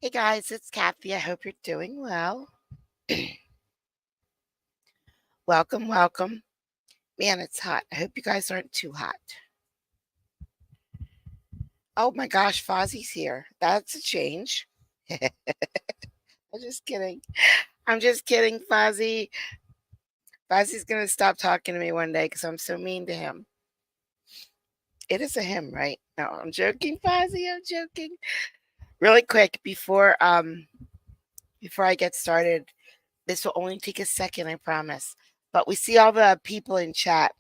Hey guys, it's Kathy. I hope you're doing well. Welcome, welcome. Man, it's hot. I hope you guys aren't too hot. Oh my gosh, Fozzie's here. That's a change. I'm just kidding. I'm just kidding, Fozzie. Fozzie's going to stop talking to me one day because I'm so mean to him. It is a him, right? No, I'm joking, Fozzie. I'm joking. Really quick before I get started, this will only take a second, I promise. But we see all the people in chat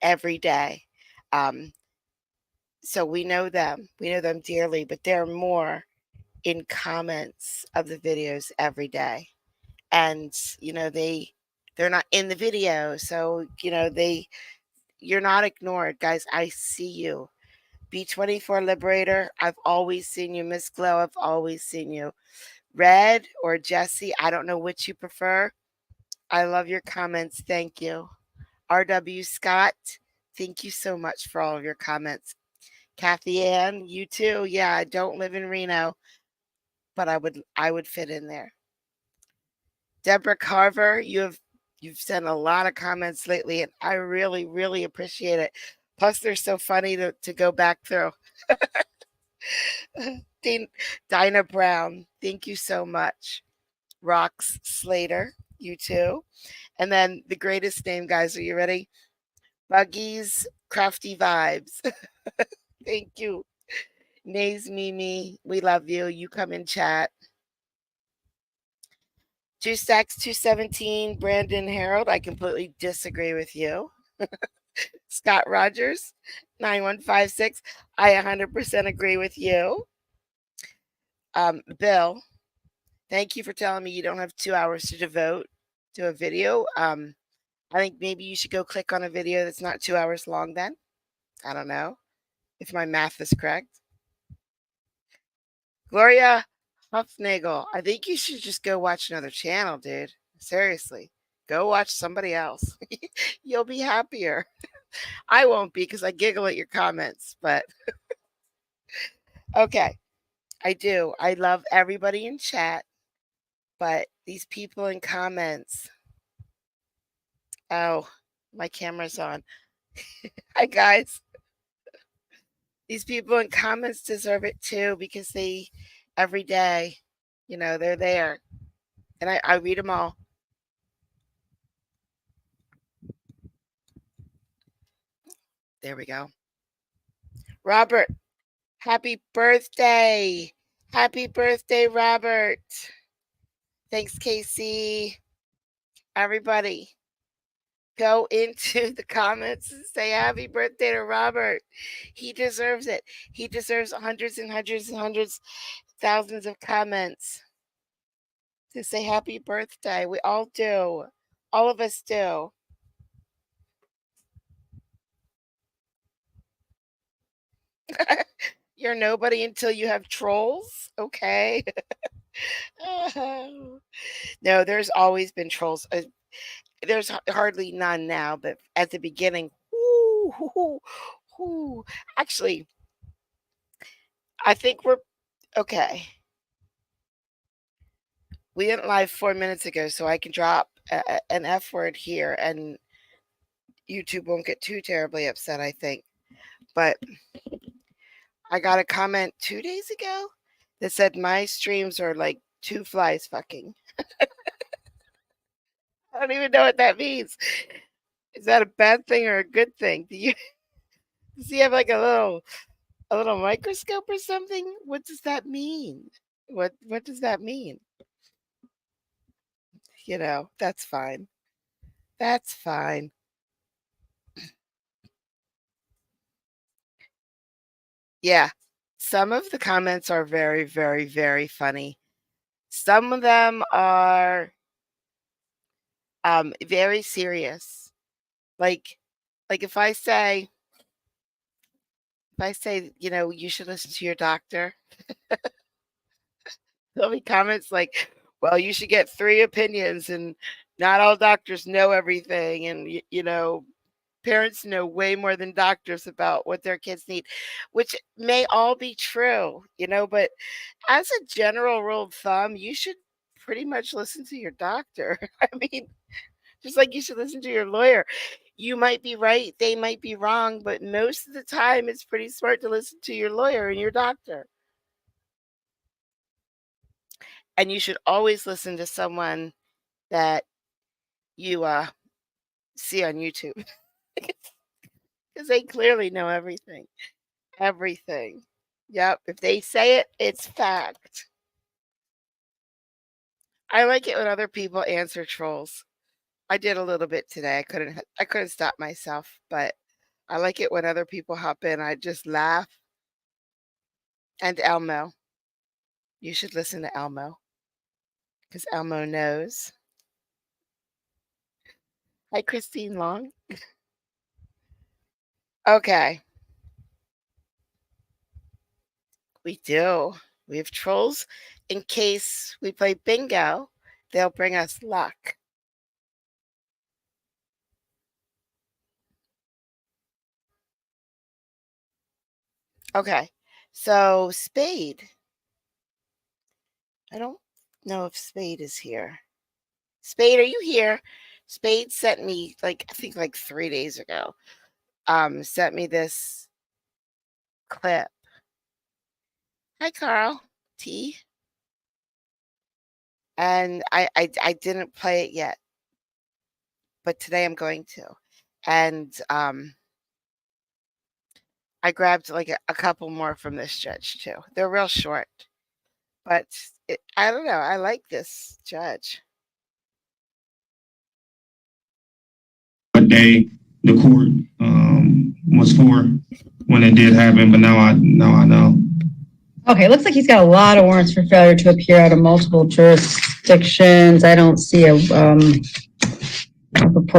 every day. Um, so we know them. We know them dearly, but there are more in comments of the videos every day. And they're not in the video, so you're not ignored, guys. I see you. B24 Liberator, I've always seen you. Miss Glow, I've always seen you. Red or Jesse, I don't know which you prefer. I love your comments. Thank you. RW Scott, thank you so much for all of your comments. Kathy Ann, you too. Yeah, I don't live in Reno, but I would fit in there. Deborah Carver, you've sent a lot of comments lately, and I really, really appreciate it. Plus, they're so funny to go back through. Dinah Brown, thank you so much. Rox Slater, you too. And then the greatest name, guys. Are you ready? Buggies Crafty Vibes. Thank you. Nays Mimi, we love you. You come in chat. Two Stacks 217, Brandon Harold, I completely disagree with you. Scott Rogers, 9156, I 100% agree with you. Bill, thank you for telling me you don't have 2 hours to devote to a video. I think maybe you should go click on a video that's not 2 hours long then. I don't know if my math is correct. Gloria Huffnagel, I think you should just go watch another channel, dude. Seriously, go watch somebody else. You'll be happier. I won't be because I giggle at your comments, but okay, I do. I love everybody in chat, but these people in comments. Oh, my camera's on. Hi, guys. These people in comments deserve it too because every day, they're there. And I read them all. There we go. Robert, happy birthday. Happy birthday, Robert. Thanks, Casey. Everybody, go into the comments and say happy birthday to Robert. He deserves it. He deserves hundreds and hundreds and hundreds, thousands of comments to say happy birthday. We all do. All of us do. You're nobody until you have trolls. Okay. No, there's always been trolls. There's hardly none now, but at the beginning, actually, I think we're okay. We went live 4 minutes ago, so I can drop an F word here, and YouTube won't get too terribly upset, I think. But I got a comment 2 days ago that said my streams are like two flies fucking. I don't even know what that means. Is that a bad thing or a good thing? Does he have like a little microscope or something? What does that mean? What does that mean? That's fine. That's fine. Yeah. Some of the comments are very, very, very funny. Some of them are very serious. Like if I say, you should listen to your doctor, there'll be comments like, well, you should get 3 opinions and not all doctors know everything and parents know way more than doctors about what their kids need, which may all be true, but as a general rule of thumb, you should pretty much listen to your doctor. I mean, just like you should listen to your lawyer. You might be right, they might be wrong, but most of the time it's pretty smart to listen to your lawyer and your doctor. And you should always listen to someone that you see on YouTube because they clearly know everything. Everything. Yep. If they say it, it's fact. I like it when other people answer trolls. I did a little bit today. I couldn't stop myself, but I like it when other people hop in. I just laugh. And Elmo. You should listen to Elmo because Elmo knows. Hi, Christine Long. Okay. We do. We have trolls. In case we play bingo, they'll bring us luck. Okay. So, Spade. I don't know if Spade is here. Spade, are you here? Spade sent me, I think 3 days ago, sent me this clip. Hi, Carl T. And I didn't play it yet, but today I'm going to. And I grabbed a couple more from this judge too. They're real short, but I don't know. I like this judge. What day the court was for when it did happen, but now I know. Okay, looks like he's got a lot of warrants for failure to appear out of multiple jurisdictions. I don't see a report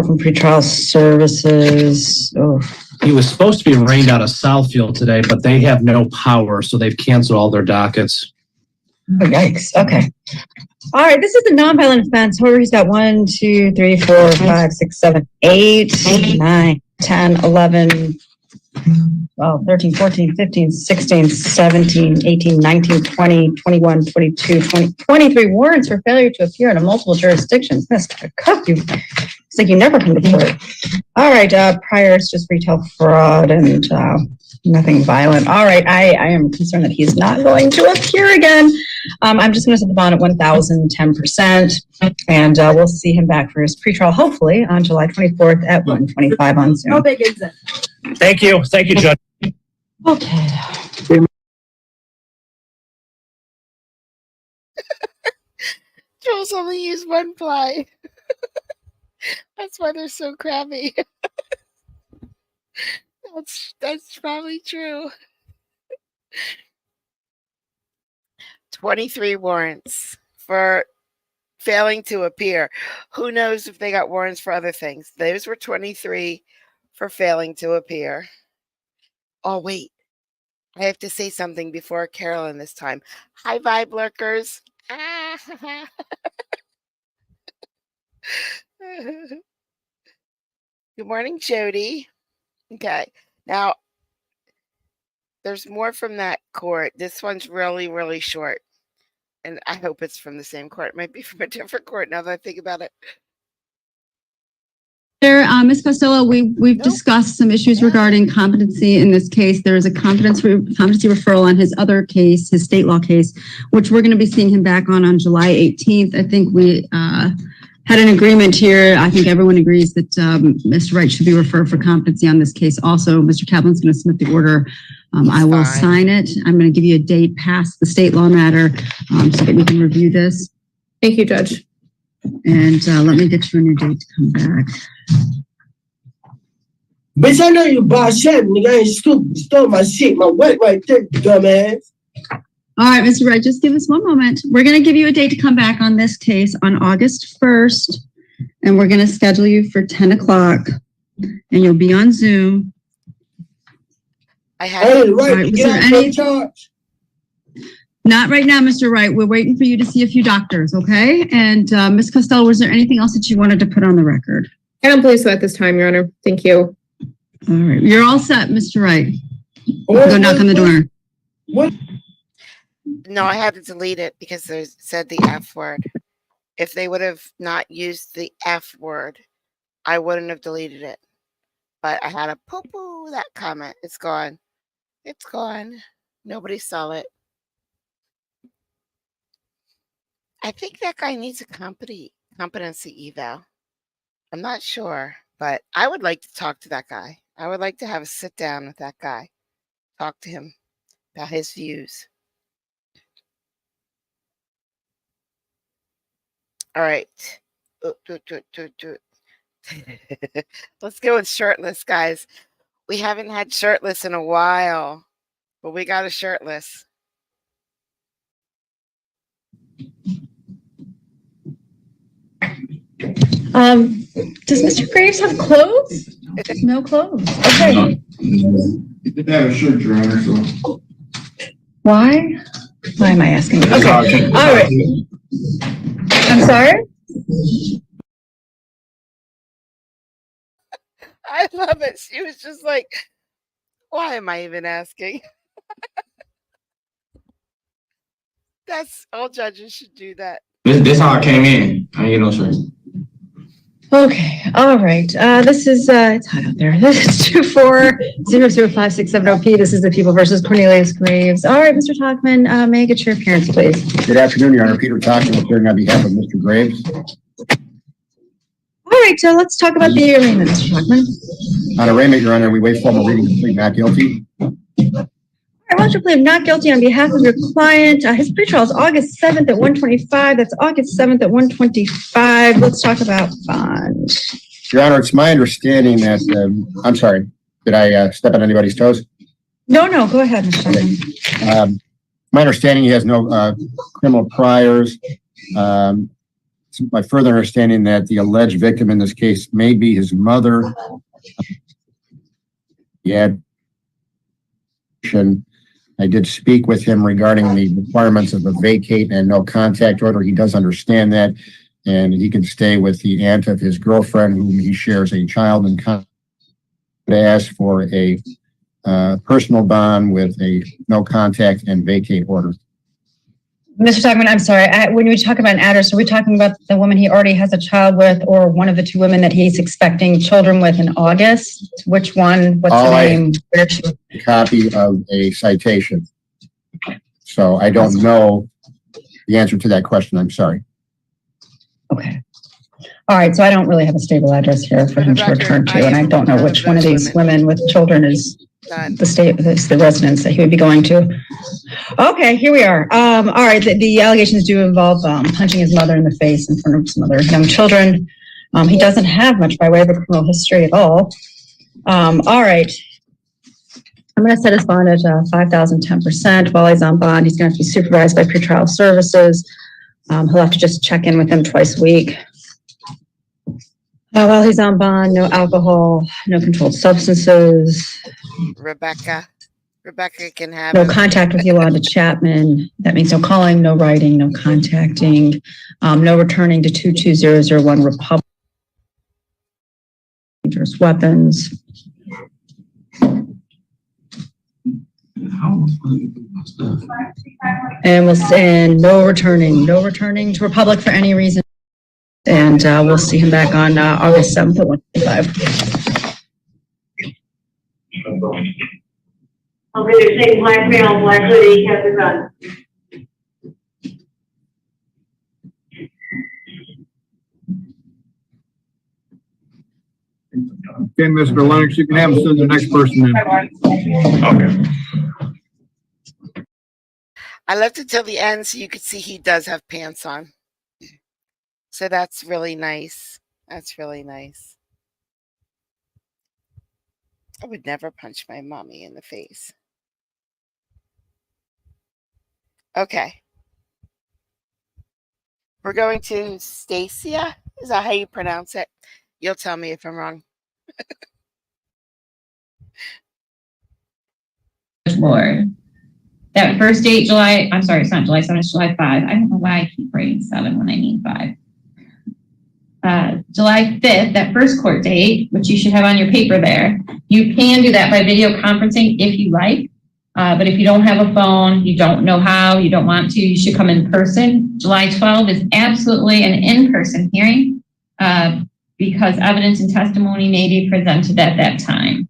from pretrial services. Oh. He was supposed to be arraigned out of Southfield today, but they have no power, so they've canceled all their dockets. Oh, yikes. Okay. All right, this is a nonviolent offense. However, he's got 1, 2, 3, 4, 5, 6, 7, 8, 9, 10, 11, 12, 13, 14, 15, 16, 17, 18, 19, 20, 21, 22, 23 warrants for failure to appear in multiple jurisdictions. Mr. Cook, it's like you never come to court. All right, prior is just retail fraud and nothing violent. All right, I am concerned that he's not going to appear again. I'm just going to set the bond at 1,010%, and we'll see him back for his pretrial, hopefully, on July 24th at 1:25 on Zoom. How big is it? Thank you, Judge. Okay. Trolls only use one ply. That's why they're so crabby. That's probably true. 23 warrants for failing to appear. Who knows if they got warrants for other things? Those were 23 for failing to appear. Oh, wait. I have to say something before Carolyn this time. Hi, Vibe Lurkers. Good morning, Jody. Okay. Now, there's more from that court. This one's really, really short. And I hope it's from the same court. It might be from a different court now that I think about it. There, Ms. Costello, we've discussed some issues regarding competency in this case. There is a competency referral on his other case, his state law case, which we're going to be seeing him back on July 18th. I think we had an agreement here. I think everyone agrees that Mr. Wright should be referred for competency on this case. Also, Mr. Kaplan's going to submit the order. I will sign it. I'm going to give you a date past the state law matter so that we can review this. Thank you, Judge. And let me get you a new date to come back. Bitch, I know you bought shit, nigga. I ain't stupid. You stole my shit, my wet right there, dumbass. All right, Mr. Wright, just give us one moment. We're going to give you a date to come back on this case on August 1st, and we're going to schedule you for 10 o'clock, and you'll be on Zoom. I had it right to get out of charge. Not right now, Mr. Wright. We're waiting for you to see a few doctors, okay? And Ms. Costello, was there anything else that you wanted to put on the record? I don't believe so at this time, Your Honor. Thank you. All right. You're all set, Mr. Wright. What- Go knock on the door. What? No, I had to delete it because they said the F word. If they would have not used the F word, I wouldn't have deleted it. But I had to poo-poo that comment. It's gone. It's gone. Nobody saw it. I think that guy needs a competency eval. I'm not sure, but I would like to talk to that guy. I would like to have a sit down with that guy. Talk to him about his views. All right. Let's go with shirtless, guys. We haven't had shirtless in a while, but we got a shirtless. Does Mr. Graves have clothes? No clothes. Okay. He didn't have a shirt, Your Honor, so. Why? Why am I asking? Okay. All right. I'm sorry? I love it. She was just like, why am I even asking? That's all judges should do that. This how I came in. I ain't get no shirt. Okay, all right. This is, it's hot out there. This is 2400567OP. This is the People versus Cornelius Graves. All right, Mr. Talkman, may I get your appearance, please? Good afternoon, Your Honor. Peter Talkman, appearing on behalf of Mr. Graves. All right, so let's talk about the arraignment, Mr. Talkman. On arraignment, Your Honor, we waive formal reading to plead not guilty. I want you to plead not guilty on behalf of your client. His pretrial is August 7th at 1:25. That's August 7th at 1:25. Let's talk about bond. Your Honor, it's my understanding that, I'm sorry, did I step on anybody's toes? No, go ahead, Mr. Talkman. My understanding, he has no criminal priors. It's my further understanding that the alleged victim in this case may be his mother. Yeah. I did speak with him regarding the requirements of a vacate and no contact order. He does understand that, and he can stay with the aunt of his girlfriend, whom he shares a child in common. To ask for a personal bond with a no contact and vacate order. Mr. Talkman, I'm sorry. When we talk about an address, are we talking about the woman he already has a child with, or one of the two women that he's expecting children with in August? Which one? What's the name? A copy of a citation. So I don't know the answer to that question. I'm sorry. Okay. All right. So I don't really have a stable address here for him to return to, and I don't know which one of these women with children is the residence that he would be going to. Okay, here we are. All right, the allegations do involve punching his mother in the face in front of some other young children. He doesn't have much by way of a criminal history at all. All right. I'm going to set his bond at 5,000, 10%. While he's on bond, he's going to have to be supervised by pretrial services. He'll have to just check in with them twice a week. While he's on bond, no alcohol, no controlled substances. Rebecca can have No contact with Yolanda Chapman. That means no calling, no writing, no contacting, no returning to 22001 Republic. Dangerous weapons. And we'll send no returning to Republic for any reason. And we'll see him back on August 7th at 1:25. Okay, they're saying black male, black hoodie, has a gun. Okay, Mr. Lennox, you can have him send the next person in. Okay. I left it till the end so you could see he does have pants on. So that's really nice. That's really nice. I would never punch my mommy in the face. Okay. We're going to Stacia. Is that how you pronounce it? You'll tell me if I'm wrong. Lord. That first date, I'm sorry, it's not July 7th, it's July 5. I don't know why I keep writing 7 when I mean 5. July 5th, that first court date, which you should have on your paper there, you can do that by video conferencing if you like. But if you don't have a phone, you don't know how, you don't want to, you should come in person. July 12th is absolutely an in-person hearing because evidence and testimony may be presented at that time.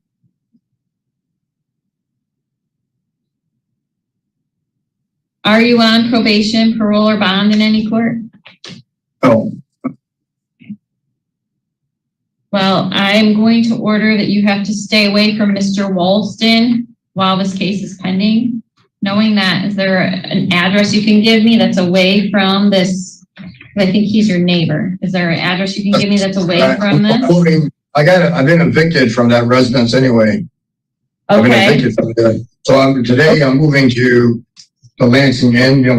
Are you on probation, parole, or bond in any court? Oh, Well, I'm going to order that you have to stay away from Mr. Walston while this case is pending. Knowing that, is there an address you can give me that's away from this? I think he's your neighbor. Is there an address you can give me that's away from this? I've been evicted from that residence anyway. I've been Okay. evicted from there. So today I'm moving to the Lansing Inn. You know,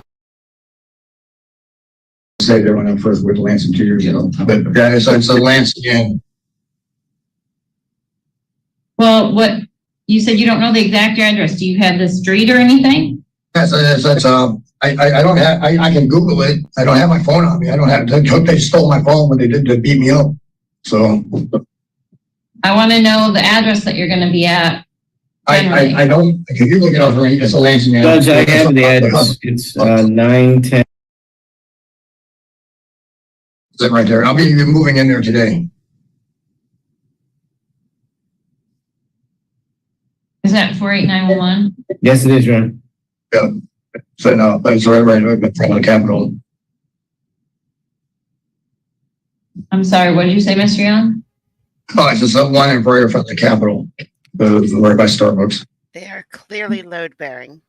stayed there when I first went to Lansing 2 years ago. But yeah, it's a Lansing Inn. Well, what you said, you don't know the exact address. Do you have the street or anything? That's I don't have, I can Google it. I don't have my phone on me. I don't have, they stole my phone when they did to beat me up. So I want to know the address that you're going to be at. I don't, if you look it up for me, it's a Lansing Inn. Judge, I have the address. It's 910. Is that right there? I'll be moving in there today. Is that 48911? Yes, it is, Your Honor. Yeah. So no, that's right in front of the Capitol. I'm sorry, what did you say, Mr. Young? Oh, it's just one in right in front of the Capitol. Right by Starbucks. They are clearly load bearing.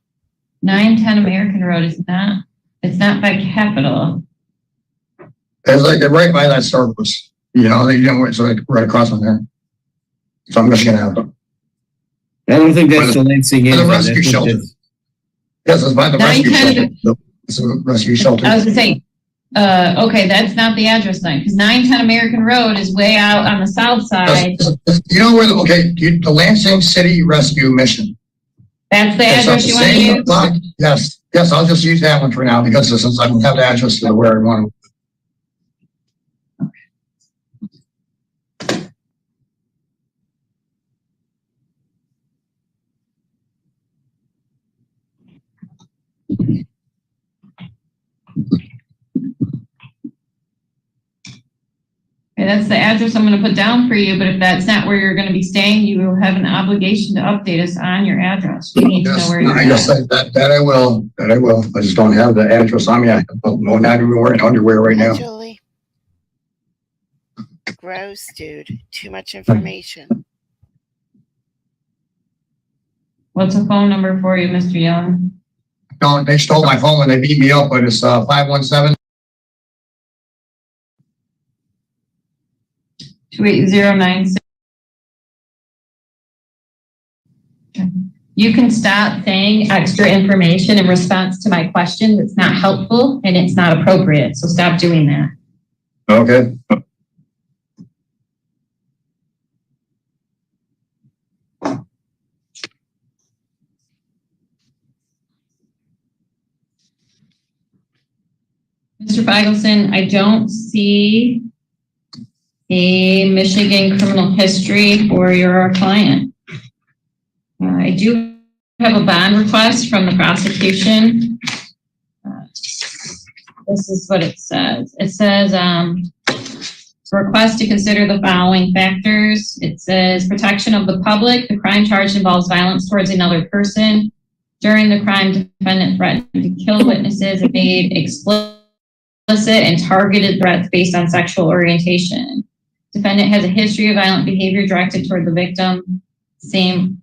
910 American Road is not, it's not by Capitol. It's like right by that Starbucks. You know, it's like right across from there. So I'm just gonna have them. I don't think that's the Lansing Inn. The rescue shelter. Yes, it's by the rescue shelter. It's a rescue shelter. I was gonna say, okay, that's not the address then, because 910 American Road is way out on the south side. You know where, the Lansing City Rescue Mission. That's the address you want to use? Yes, I'll just use that one for now because since I don't have the address to where I want to. Okay, that's the address I'm going to put down for you, but if that's not where you're going to be staying, you will have an obligation to update us on your address. We need to know where you're at. Yes, that I will. I just don't have the address on me. I'm not even wearing underwear right now. Julie. Gross, dude. Too much information. What's a phone number for you, Mr. Young? No, they stole my phone when they beat me up, but it's 517. 28096. You can stop saying extra information in response to my question that's not helpful and it's not appropriate. So stop doing that. Okay. Mr. Feigelson, I don't see a Michigan criminal history for your client. I do have a bond request from the prosecution. This is what it says. It says, request to consider the following factors. It says protection of the public. The crime charged involves violence towards another person. During the crime, defendant threatened to kill witnesses and made explicit and targeted threats based on sexual orientation. Defendant has a history of violent behavior directed toward the victim. Same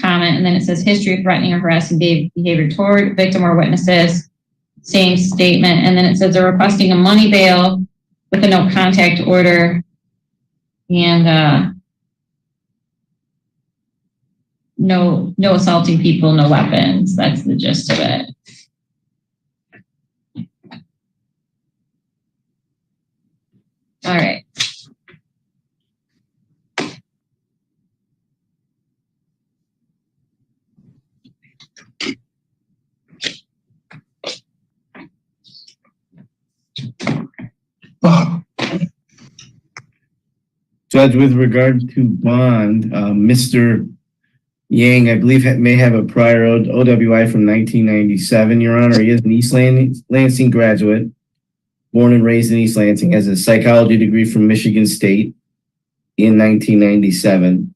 comment. And then it says history of threatening or harassing behavior toward victim or witnesses. Same statement. And then it says they're requesting a money bail with a no contact order and no assaulting people, no weapons. That's the gist of it. All right. Judge, with regard to bond, Mr. Yang, I believe may have a prior OWI from 1997, Your Honor. He is an East Lansing graduate, born and raised in East Lansing, has a psychology degree from Michigan State in 1997.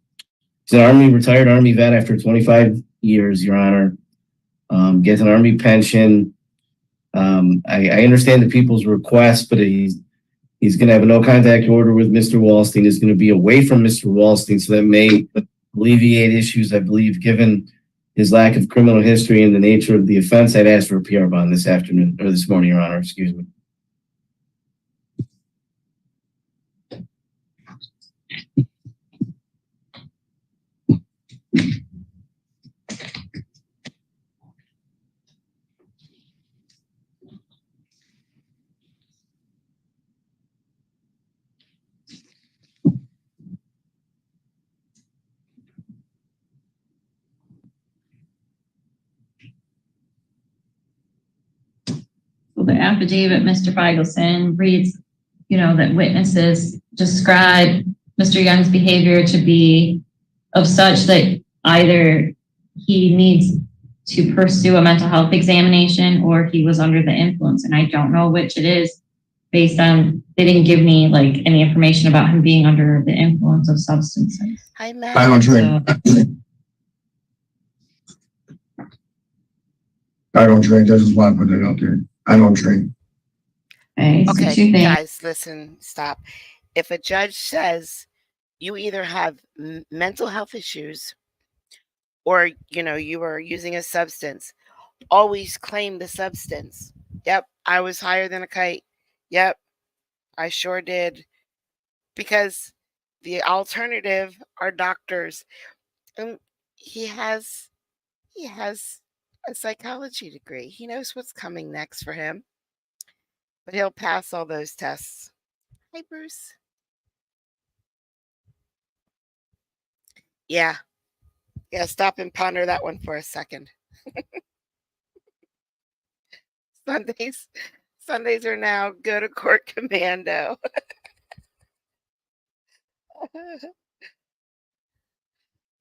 He's an retired Army vet after 25 years, Your Honor. Gets an Army pension. I understand the people's request, but he's going to have a no contact order with Mr. Wallstein. He's going to be away from Mr. Wallstein, so that may alleviate issues, I believe, given his lack of criminal history and the nature of the offense. I'd ask for a PR bond this afternoon, or this morning, Your Honor, excuse me. The affidavit, Mr. Feigelson, reads, that witnesses describe Mr. Young's behavior to be of such that either he needs to pursue a mental health examination or he was under the influence. And I don't know which it is based on, they didn't give me like any information about him being under the influence of substances. Hi, Matt. I don't drink. I don't drink. I just want to put it out there. I don't drink. Okay, guys, listen, stop. If a judge says you either have mental health issues or, you are using a substance, always claim the substance. Yep, I was higher than a kite. Yep, I sure did. Because the alternative are doctors. And he has a psychology degree. He knows what's coming next for him. But he'll pass all those tests. Hi, Bruce. Yeah, stop and ponder that one for a second. Sundays are now go to court commando.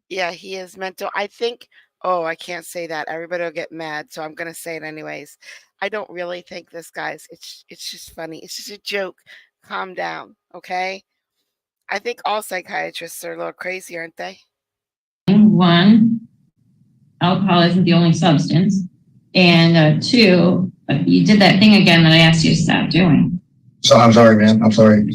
Yeah, he is mental. I think, I can't say that. Everybody will get mad, so I'm going to say it anyways. I don't really think this guy's, it's just funny. It's just a joke. Calm down, okay? I think all psychiatrists are a little crazy, aren't they? One, alcohol isn't the only substance. And two, you did that thing again that I asked you to stop doing. So I'm sorry, man. I'm sorry.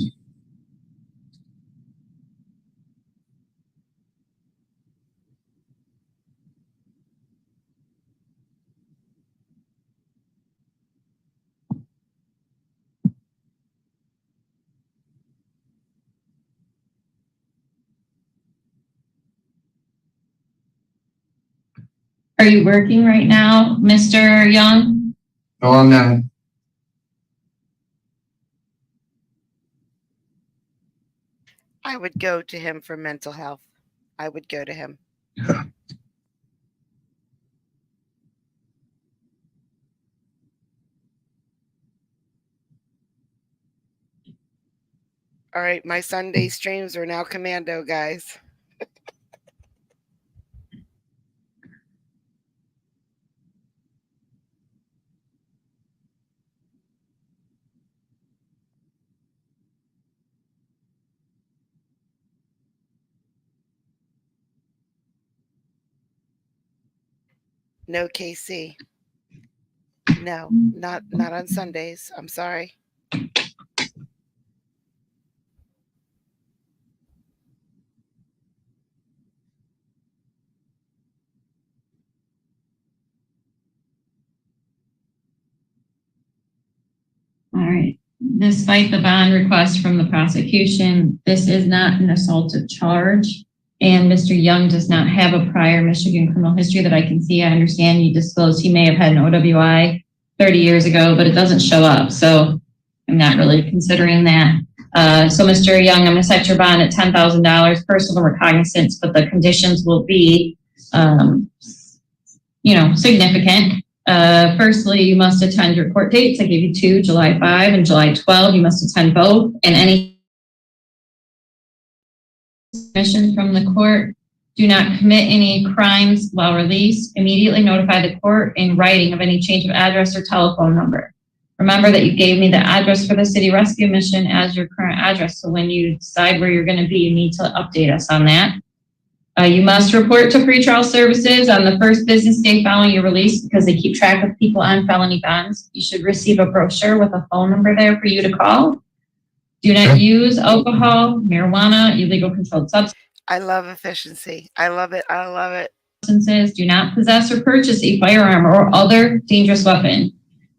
Are you working right now, Mr. Young? No, I'm not. I would go to him for mental health. I would go to him. Yeah. All right, my Sunday streams are now commando, guys. No, KC. No, not on Sundays. I'm sorry. All right. Despite the bond request from the prosecution, this is not an assaultive charge. And Mr. Young does not have a prior Michigan criminal history that I can see. I understand you disclosed he may have had an OWI 30 years ago, but it doesn't show up. So I'm not really considering that. So Mr. Young, I'm going to set your bond at $10,000 personal recognizance, but the conditions will be, significant. Firstly, you must attend your court dates. I gave you 2, July 5 and July 12. You must attend both, and any permission from the court. Do not commit any crimes while released. Immediately notify the court in writing of any change of address or telephone number. Remember that you gave me the address for the city rescue mission as your current address. So when you decide where you're going to be, you need to update us on that. You must report to pretrial services on the first business day following your release because they keep track of people on felony bonds. You should receive a brochure with a phone number there for you to call. Do not use alcohol, marijuana, illegal controlled substances. I love efficiency. I love it. I love it. Do not possess or purchase a firearm or other dangerous weapon.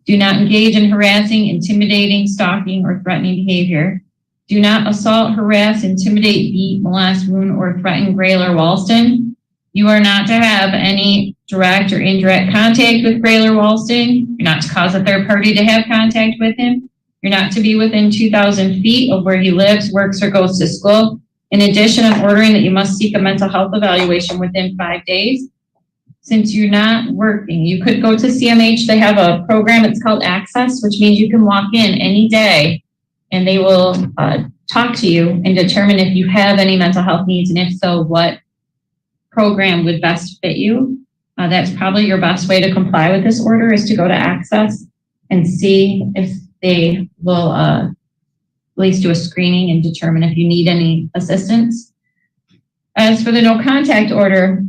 Do not engage in harassing, intimidating, stalking, or threatening behavior. Do not assault, harass, intimidate, beat, molest, wound, or threaten Graylor Walston. You are not to have any direct or indirect contact with Graylor Walston. You're not to cause a third party to have contact with him. You're not to be within 2,000 feet of where he lives, works, or goes to school. In addition, I'm ordering that you must seek a mental health evaluation within 5 days. Since you're not working, you could go to CMH. They have a program, it's called Access, which means you can walk in any day and they will talk to you and determine if you have any mental health needs, and if so, what program would best fit you. That's probably your best way to comply with this order, is to go to Access and see if they will at least do a screening and determine if you need any assistance. As for the no contact order,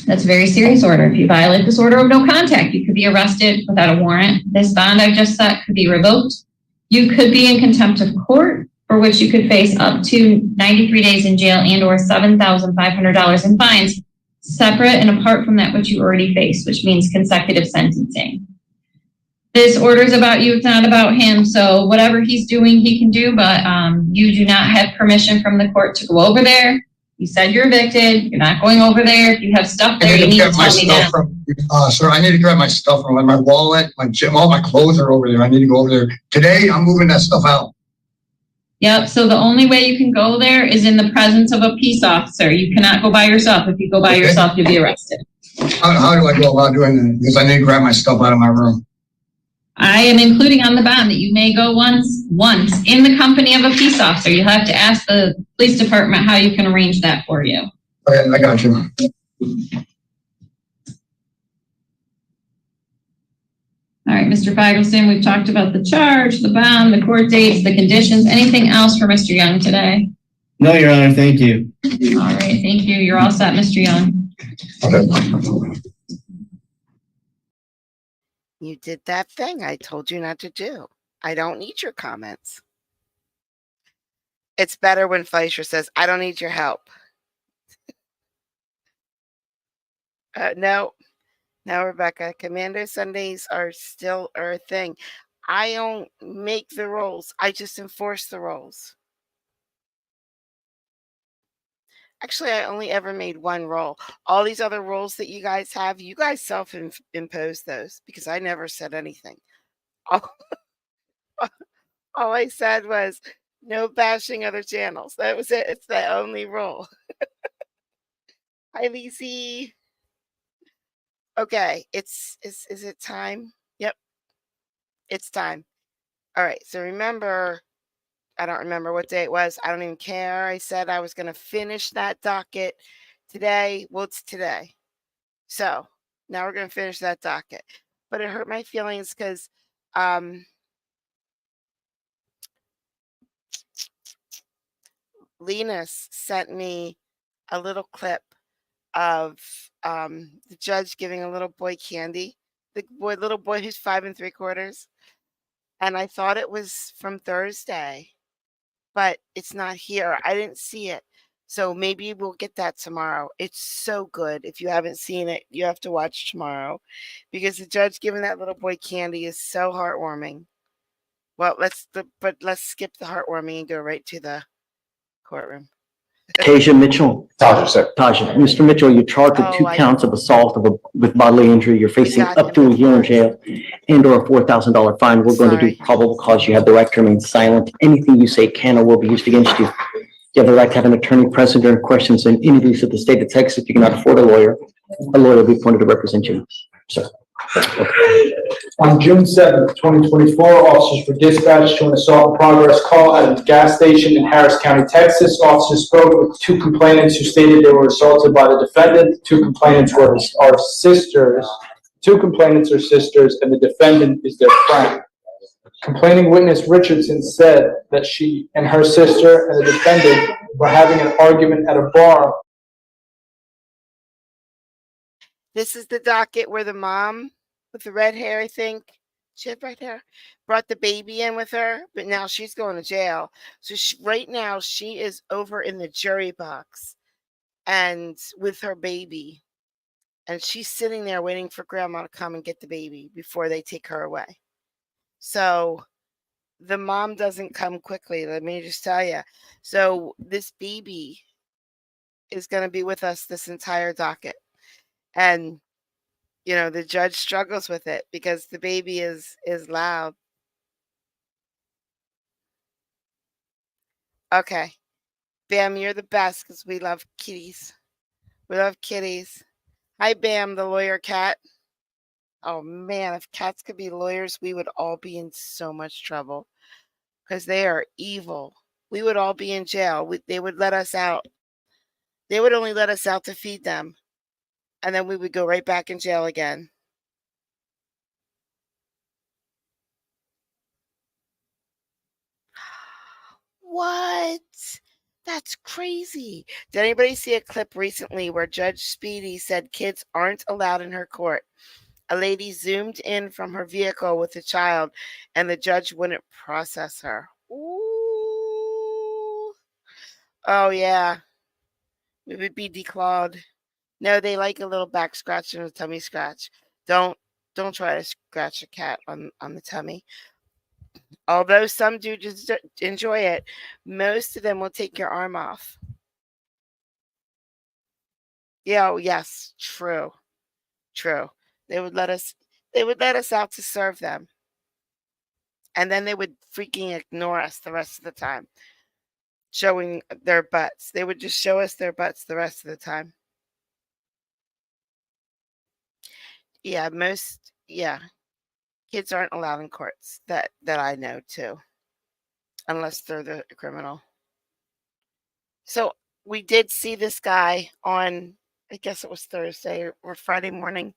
that's a very serious order. If you violate this order of no contact, you could be arrested without a warrant. This bond I've just set could be revoked. You could be in contempt of court, for which you could face up to 93 days in jail and or $7,500 in fines, separate and apart from that which you already faced, which means consecutive sentencing. This order is about you, it's not about him. So whatever he's doing, he can do, but you do not have permission from the court to go over there. You said you're evicted. You're not going over there. If you have stuff there, you need to tell me now. Sir, I need to grab my stuff from my wallet, my gym, all my clothes are over there. I need to go over there. Today, I'm moving that stuff out. Yep, so the only way you can go there is in the presence of a peace officer. You cannot go by yourself. If you go by yourself, you'll be arrested. How do I go about doing that? Because I need to grab my stuff out of my room. I am including on the bond that you may go once in the company of a peace officer. You'll have to ask the police department how you can arrange that for you. Okay, I got you. All right, Mr. Fagelson, we've talked about the charge, the bond, the court dates, the conditions. Anything else for Mr. Young today? No, Your Honor, thank you. All right, thank you. You're all set, Mr. Young. Okay. You did that thing I told you not to do. I don't need your comments. It's better when Fleischer says, I don't need your help. No, Rebecca, Commando Sundays are still a thing. I don't make the rules. I just enforce the rules. Actually, I only ever made one rule. All these other rules that you guys have, you guys self-impose those because I never said anything. All I said was no bashing other channels. That was it. It's the only rule. Hi, Lizzie. Okay, is it time? Yep, it's time. All right, so remember, I don't remember what day it was. I don't even care. I said I was going to finish that docket today. Well, it's today. So now we're going to finish that docket. But it hurt my feelings because Linus sent me a little clip of the judge giving a little boy candy, little boy who's 5 3/4. And I thought it was from Thursday, but it's not here. I didn't see it. So maybe we'll get that tomorrow. It's so good. If you haven't seen it, you have to watch tomorrow because the judge giving that little boy candy is so heartwarming. Well, let's skip the heartwarming and go right to the courtroom. Tasia Mitchell. Taja, sir. Taja. Mr. Mitchell, you're charged with 2 counts of assault with bodily injury. You're facing up to a year in jail and or a $4,000 fine. We're going to do probable cause. You have the right to remain silent. Anything you say can or will be used against you. You have the right to have an attorney present during questions and interviews at the state of Texas. If you cannot afford a lawyer will be appointed to represent you, sir. On June 7th, 2024, officers were dispatched to an assault in progress call at a gas station in Harris County, Texas. Officers spoke with two complainants who stated they were assaulted by the defendant. Two complainants are sisters. Two complainants are sisters, and the defendant is their friend. Complaining witness Richardson said that she and her sister and the defendant were having an argument at a bar. This is the docket where the mom with the red hair, I think, she had red hair, brought the baby in with her, but now she's going to jail. So right now she is over in the jury box and with her baby. And she's sitting there waiting for grandma to come and get the baby before they take her away. So the mom doesn't come quickly, let me just tell you. So this baby is going to be with us this entire docket. And, you know, the judge struggles with it because the baby is loud. Okay. Bam, you're the best because we love kitties. We love kitties. Hi, Bam, the lawyer cat. Oh, man, if cats could be lawyers, we would all be in so much trouble because they are evil. We would all be in jail. They would let us out. They would only let us out to feed them. And then we would go right back in jail again. What? That's crazy. Did anybody see a clip recently where Judge Speedy said kids aren't allowed in her court? A lady zoomed in from her vehicle with a child, and the judge wouldn't process her. Ooh. Oh, yeah. We would be declawed. No, they like a little back scratch and a tummy scratch. Don't try to scratch a cat on the tummy. Although some do just enjoy it, most of them will take your arm off. Yeah, oh, yes, true. True. They would let us out to serve them. And then they would freaking ignore us the rest of the time, showing their butts. They would just show us their butts the rest of the time. Yeah, kids aren't allowed in courts that I know too, unless they're the criminal. So we did see this guy on, I guess it was Thursday or Friday morning.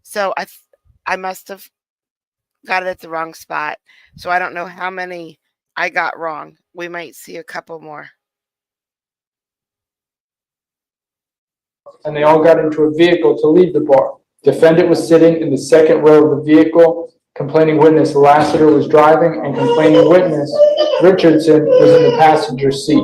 So I must have got it at the wrong spot. So I don't know how many I got wrong. We might see a couple more. And they all got into a vehicle to leave the bar. Defendant was sitting in the second row of the vehicle. Complaining witness Lassiter was driving, and complaining witness Richardson was in the passenger seat.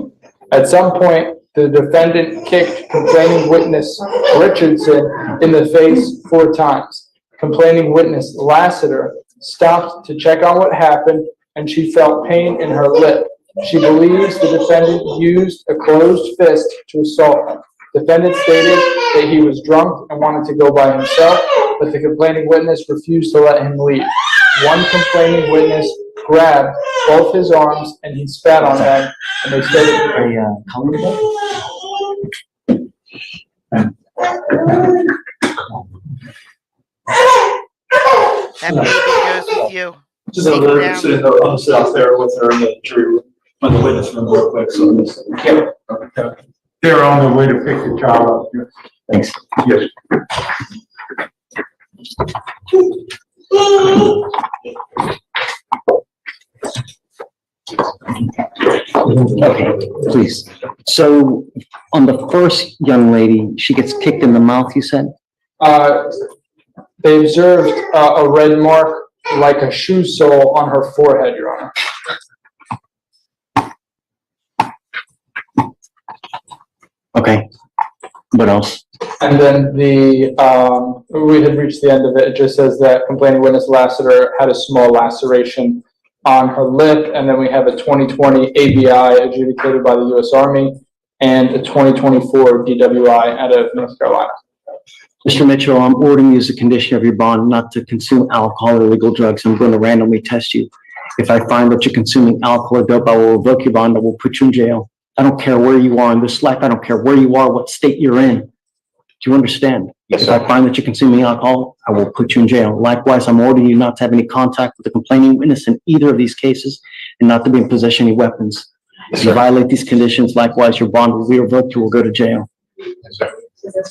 At some point, the defendant kicked complaining witness Richardson in the face 4 times. Complaining witness Lassiter stopped to check on what happened, and she felt pain in her lip. She believes the defendant used a closed fist to assault her. Defendant stated that he was drunk and wanted to go by himself, but the complaining witness refused to let him leave. One complaining witness grabbed both his arms and he spat on them, and they started That baby goes with you. Just I'll sit out there with her in the jury room, on the witness room real quick. So they're on their way to pick the child up. Yes. Thanks. Yes. Okay, please. So on the first young lady, she gets kicked in the mouth, you said? They observed a red mark like a shoe sole on her forehead, Your Honor. Okay. What else? And then we had reached the end of it. It just says that complaining witness Lassiter had a small laceration on her lip, and then we have a 2020 ABI adjudicated by the U.S. Army and a 2024 DWI out of North Carolina. Mr. Mitchell, I'm ordering you as a condition of your bond not to consume alcohol or illegal drugs. I'm going to randomly test you. If I find that you're consuming alcohol or dope, I will revoke your bond. I will put you in jail. I don't care where you are in this life. I don't care where you are, what state you're in. Do Do you understand? Yes, If sir. I find that you're consuming alcohol, I will put you in jail. Likewise, I'm ordering you not to have any contact with the complaining witness in either of these cases and not to be in possession of any weapons. If you violate these conditions, likewise, your bond will be revoked. You will go to jail. Yes, sir.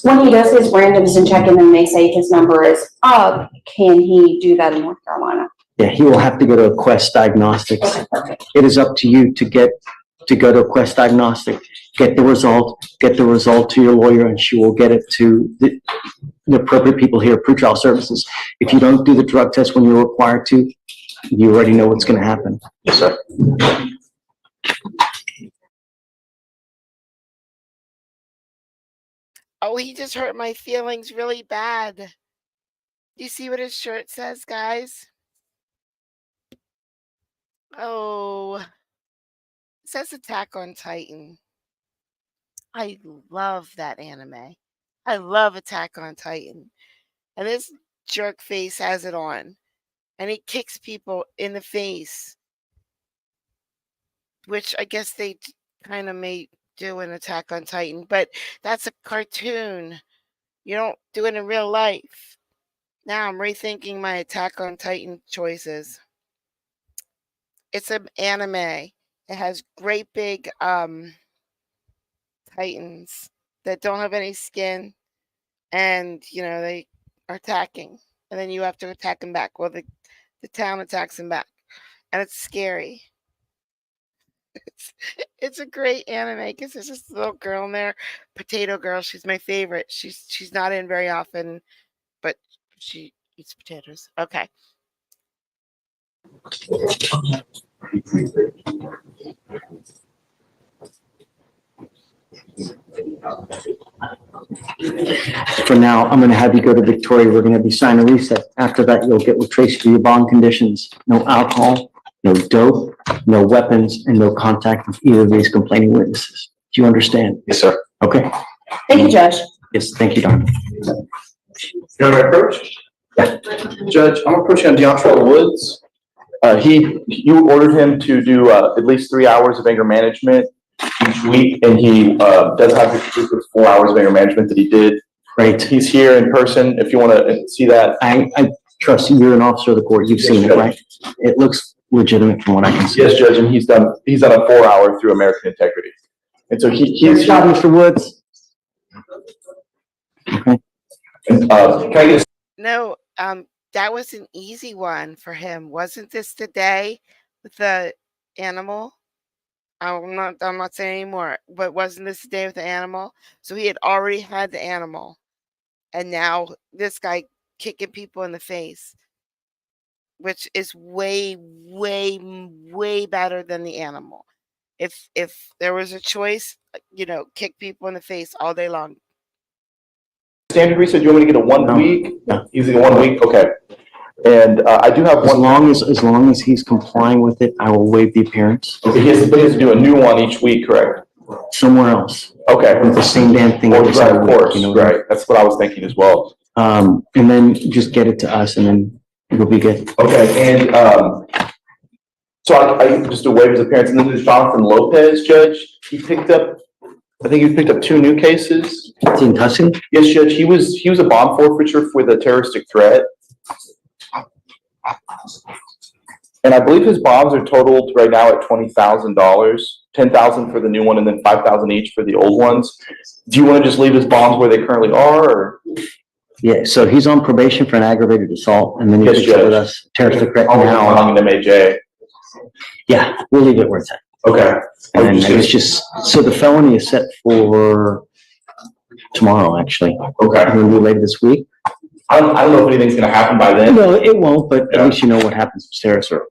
When he does his randoms and check-in and they say his number is up, can he do that in North Carolina? Yeah, he will have to go to a Quest Diagnostics. It is up to you to go to a Quest Diagnostic, get the result to your lawyer, and she will get it to the appropriate people here at Pretrial Services. If you don't do the drug test when you're required to, you already know what's going to happen. Yes, sir. Oh, he just hurt my feelings really bad. Do you see what his shirt says, guys? Oh, it says Attack on Titan. I love that anime. I love Attack on Titan. And this jerk face has it on. And he kicks people in the face. Which I guess they kind of may do in Attack on Titan. But that's a cartoon. You don't do it in real life. Now I'm rethinking my Attack on Titan choices. It's an anime. It has great big titans that don't have any skin, and they are attacking, and then you have to attack them back. Well, the town attacks them back, and it's scary. It's a great anime because there's this little girl in there, Potato Girl. She's my favorite. She's not in very often, but she eats potatoes. Okay. For now, I'm going to have you go to Victoria. We're going to be signing a reset. After that, you'll get with Tracy for your bond conditions. No alcohol, no dope, no weapons, and no contact with either of these complaining witnesses. Do you understand? Yes, sir. Okay. Thank you, Judge. Yes, thank you, Don. You know my approach? Yeah. Judge, I'm approaching on DeAndre Woods. You ordered him to do at least 3 hours of anger management each week, and he does have the 4 hours of anger management that he did. Great. He's here in person if you want to see that. I trust you. You're an officer of the court. You've seen it, right? It looks legitimate from what I can see. Yes, Judge, and he's done a 4 hour through American Integrity. And so he's Stop, Mr. Woods. Okay. Can I get No, that was an easy one for him. Wasn't this the day with the animal? I'm not saying anymore, but wasn't this the day with the animal? So he had already had the animal, and now this guy kicking people in the face, which is way, way, way better than the animal. If there was a choice, kick people in the face all day long. standard reset? Do you want me to get a 1 week? No. Using a 1 week? Okay. And I do have one. As long as he's complying with it, I will waive the appearance. Okay, he has to do a new one each week, correct? Somewhere else. Okay. With the same damn thing. Right, of course, right. That's what I was thinking as well. And then just get it to us and then it'll be good. Okay, and so I just do waive his appearance, and then there's Jonathan Lopez, Judge. I think he picked up 2 new cases. It's in Tustin? Yes, Judge. He was a bond forfeiture for the terroristic threat. And I believe his bonds are totaled right now at $20,000, $10,000 for the new one, and then $5,000 each for the old ones. Do you want to just leave his bonds where they currently are, or? Yeah, so he's on probation for an aggravated assault, and then he picks up with us terroristic threat now. In MAJ. Yeah, we'll leave it where it's at. Okay. And then it's just, so the felony is set for tomorrow, actually. Okay. We'll do later this week. I don't know if anything's gonna happen by then. No, it won't, but at least you know what happens upstairs, or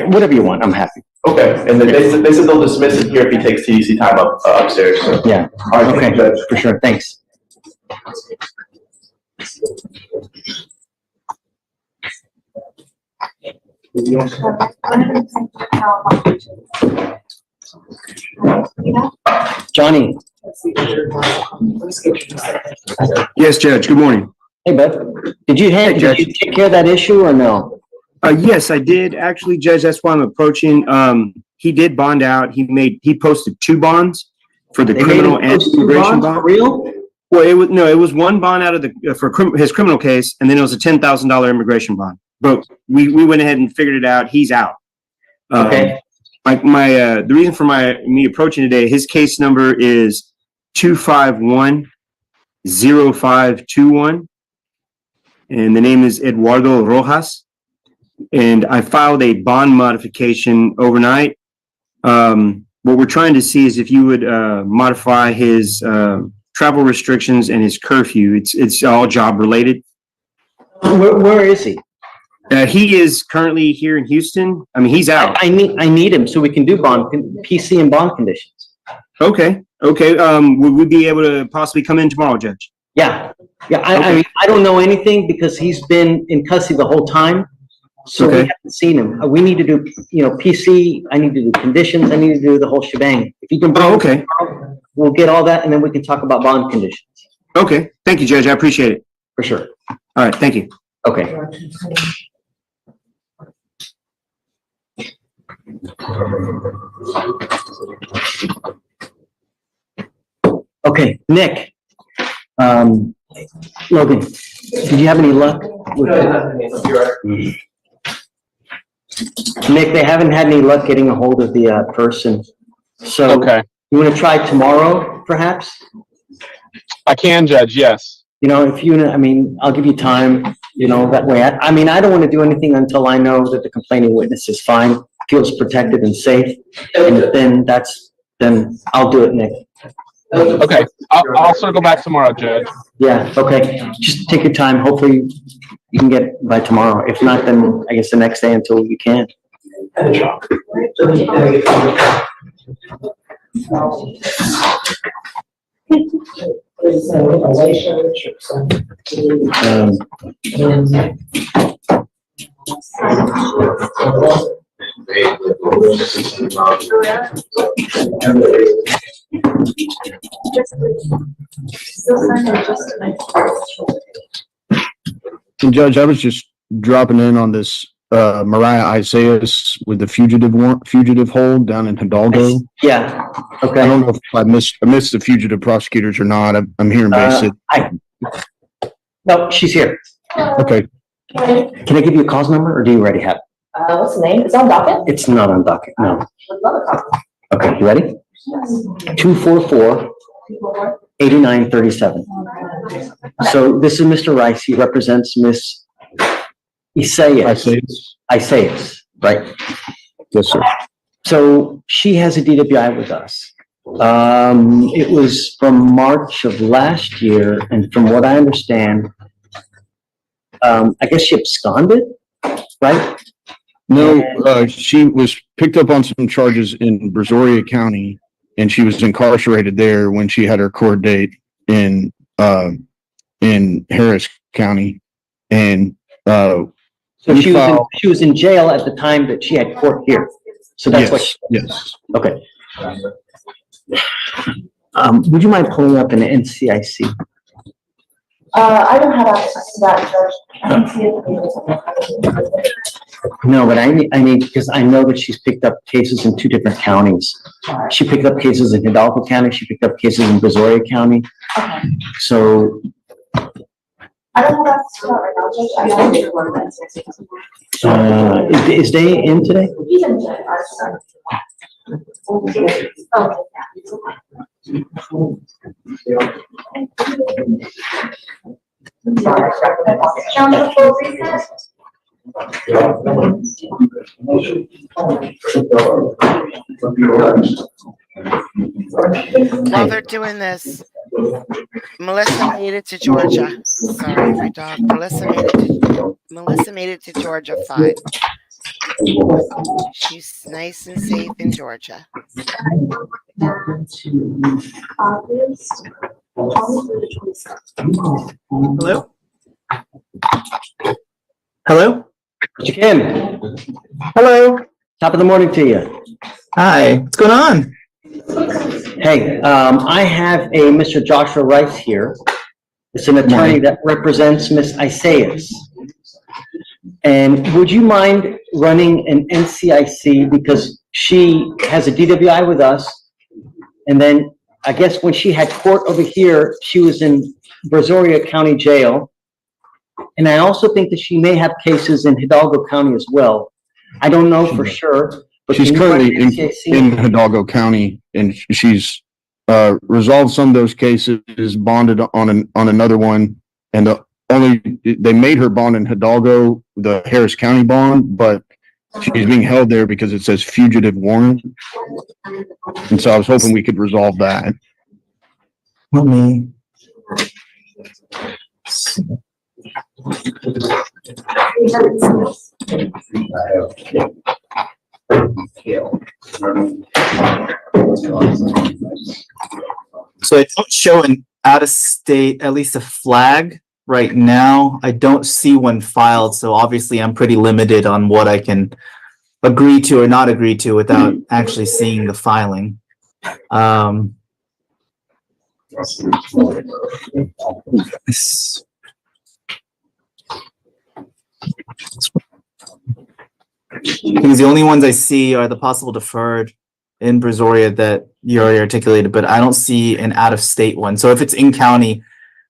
whatever you want, I'm happy. Okay, and then they said they'll dismiss it here if he takes TDC time upstairs. So. Yeah. All right, okay, Judge. For sure, thanks. Johnny. Yes, Judge. Good morning. Hey, bud. Did you take care of that issue or no? Yes, I did. Actually, Judge, that's why I'm approaching. He did bond out. He posted 2 bonds for the criminal and immigration bond. For real? Well, it was one bond out of his criminal case, and then it was a $10,000 immigration bond. But we went ahead and figured it out. He's out. Okay. The reason for me approaching today, his case number is 251-0521, and the name is Eduardo Rojas. And I filed a bond modification overnight. What we're trying to see is if you would modify his travel restrictions and his curfew. It's all job related. Where is he? He is currently here in Houston. I mean, he's out. I need him so we can do PC and bond conditions. Okay. Would we be able to possibly come in tomorrow, Judge? Yeah. I mean, I don't know anything because he's been in custody the whole time. So we haven't seen him. We need to do, PC. I need to do conditions. I need to do the whole shebang. If you can bring him tomorrow, we'll get all that and then we can talk about bond conditions. Okay. Thank you, Judge. I appreciate it. For sure. All right. Thank you. Okay. Okay, Nick. Logan, did you have any luck with it? Nick, they haven't had any luck getting a hold of the person. So you want to try tomorrow, perhaps? I can, Judge, yes. If I'll give you time, that way. I don't want to do anything until I know that the complaining witness is fine, feels protected and safe. And then I'll do it, Nick. Okay, I'll circle back tomorrow, Judge. Yeah, okay. Just take your time. Hopefully you can get it by tomorrow. If not, then I guess the next day until you can. And Judge, I was just dropping in on this Mariah Isaias with the fugitive hold down in Hidalgo. Yeah. Okay. I don't know if I missed the fugitive prosecutors or not. I'm hearing basic. No, she's here. Okay. Can I give you a cause number or do you already have it? What's the name? It's on docket? It's not on docket, no. Would love a copy. Okay, you ready? 244-8937. So this is Mr. Rice. He represents Miss Isaias, right? Yes, sir. So she has a DWI with us. It was from March of last year, and from what I understand, I guess she absconded, right? No, she was picked up on some charges in Brazoria County, and she was incarcerated there when she had her court date in Harris County, and so she was in jail at the time that she had court here. So that's what. Yes. Okay. Would you mind pulling up an NCIC? I don't have access to that, Judge. I can see it. No, but I mean, because I know that she's picked up cases in 2 different counties. She picked up cases in Hidalgo County. She picked up cases in Brazoria County. Okay. So. I don't have access to that right now, Judge. I don't need to work that. Is Day in today? He's in today. Council for recess? While they're doing this, Melissa made it to Georgia. Sorry, my dog. Melissa made it to Georgia fine. She's nice and safe in Georgia. Hello? Hello? Kim. Hello. Top of the morning to you. Hi. What's going on? Hey, I have a Mr. Joshua Rice here. It's an attorney that represents Miss Isaias. And would you mind running an NCIC because she has a DWI with us, and then I guess when she had court over here, she was in Brazoria County Jail. And I also think that she may have cases in Hidalgo County as well. I don't know for sure. But She's can you currently run the NCIC? in Hidalgo County, and she's resolved some of those cases, bonded on another one, and they made her bond in Hidalgo, the Harris County bond, but she's being held there because it says fugitive warrant, and so I was hoping we could resolve that. Let me. So I don't show an out of state, at least a flag right now. I don't see one filed, so obviously I'm pretty limited on what I can agree to or not agree to without actually seeing the filing. Because the only ones I see are the possible deferred in Brazoria that you already articulated, but I don't see an out-of-state one. So if it's in county,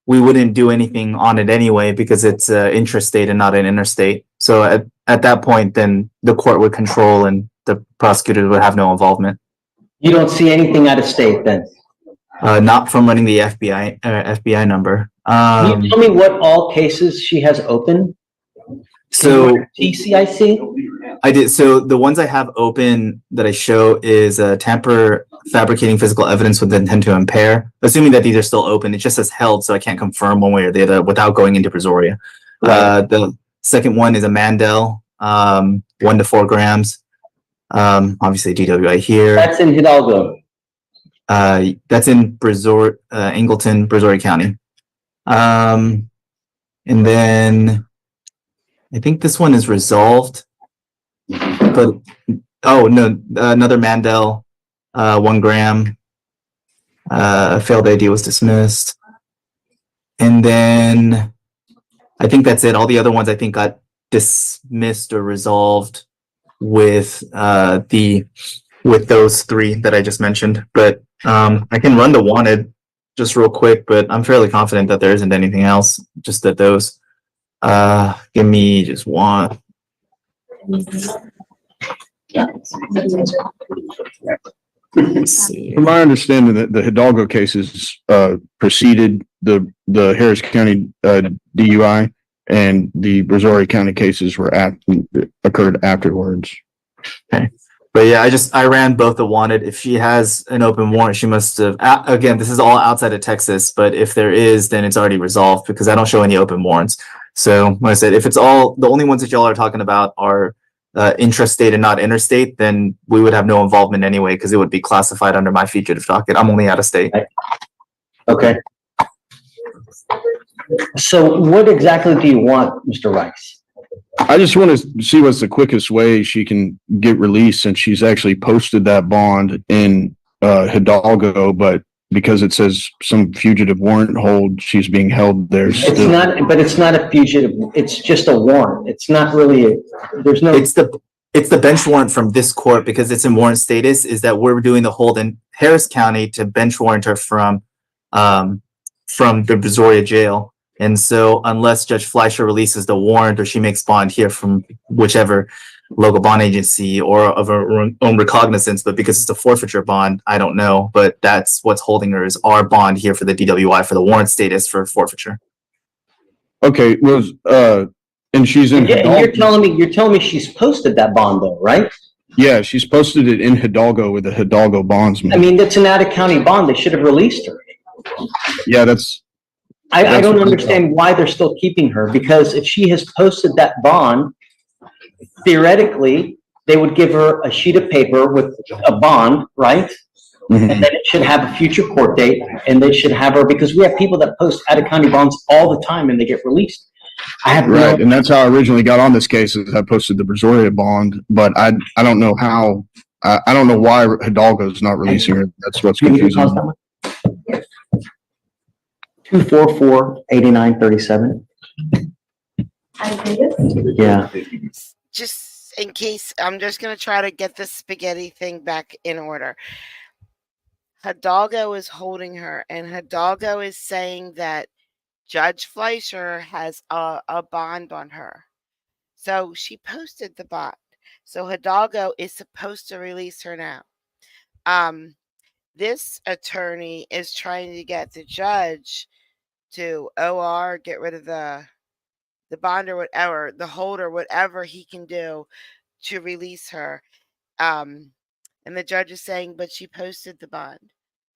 we wouldn't do anything on it anyway because it's intrastate and not an interstate. So at that point, then the court would control and the prosecutors would have no involvement. You don't see anything out of state then? Not from running the FBI number. Can you tell me what all cases she has open? So TCIC? I did. So the ones I have open that I show is tamper, fabricating physical evidence with intent to impair. Assuming that these are still open, it just says held, so I can't confirm one way or the other without going into Brazoria. Right. The second one is a Mandel, 1 to 4 grams. Obviously DWI here. That's in Hidalgo. That's in Angleton, Brazoria County. And then I think this one is resolved. But oh no, another Mandel, 1 gram. Failed ID was dismissed. And then I think that's it. All the other ones I think got dismissed or resolved with those 3 that I just mentioned. But I can run the wanted just real quick, but I'm fairly confident that there isn't anything else, just that those. Give me just one. Let's see. From my understanding, that the Hidalgo cases preceded the Harris County DUI, and the Brazoria County cases occurred afterwards. Okay. But yeah, I ran both the wanted. If she has an open warrant, she must have, again, this is all outside of Texas, but if there is, then it's already resolved because I don't show any open warrants. So like I said, if it's all, the only ones that y'all are talking about are intrastate and not interstate, then we would have no involvement anyway because it would be classified under my fugitive docket. I'm only out of state. Okay. So what exactly do you want, Mr. Rice? I just want to see what's the quickest way she can get released, since she's actually posted that bond in Hidalgo, but because it says some fugitive warrant hold, she's being held there still. It's not a fugitive. It's just a warrant. It's not really there's no. It's the bench warrant from this court because it's in warrant status. Is that we're doing the hold in Harris County to bench warrant her from the Brazoria jail. And so unless Judge Fleischer releases the warrant or she makes bond here from whichever local bond agency or of her own recognizance, but because it's a forfeiture bond, I don't know. But that's what's holding her is our bond here for the DWI for the warrant status for forfeiture. Okay, and she's in Hidalgo. You're telling me she's posted that bond though, right? Yeah, she's posted it in Hidalgo with a Hidalgo bondsman. I mean, that's an out-of-county bond. They should have released her. Yeah, that's I don't understand why they're still keeping her, because if she has posted that bond, theoretically, they would give her a sheet of paper with a bond, right? Mm-hmm. And then it should have a future court date, and they should have her, because we have people that post out-of-county bonds all the time and they get released. Right, and that's how I originally got on this case, is I posted the Brazoria bond, but I don't know how, I don't know why Hidalgo is not releasing her. That's what's confusing. 244-8937. Yeah. Just in case, I'm just going to try to get this spaghetti thing back in order. Hidalgo is holding her, and Hidalgo is saying that Judge Fleischer has a bond on her. So she posted the bond. So Hidalgo is supposed to release her now. This attorney is trying to get the judge to get rid of the bond or whatever, the holder, whatever he can do to release her. And the judge is saying, but she posted the bond.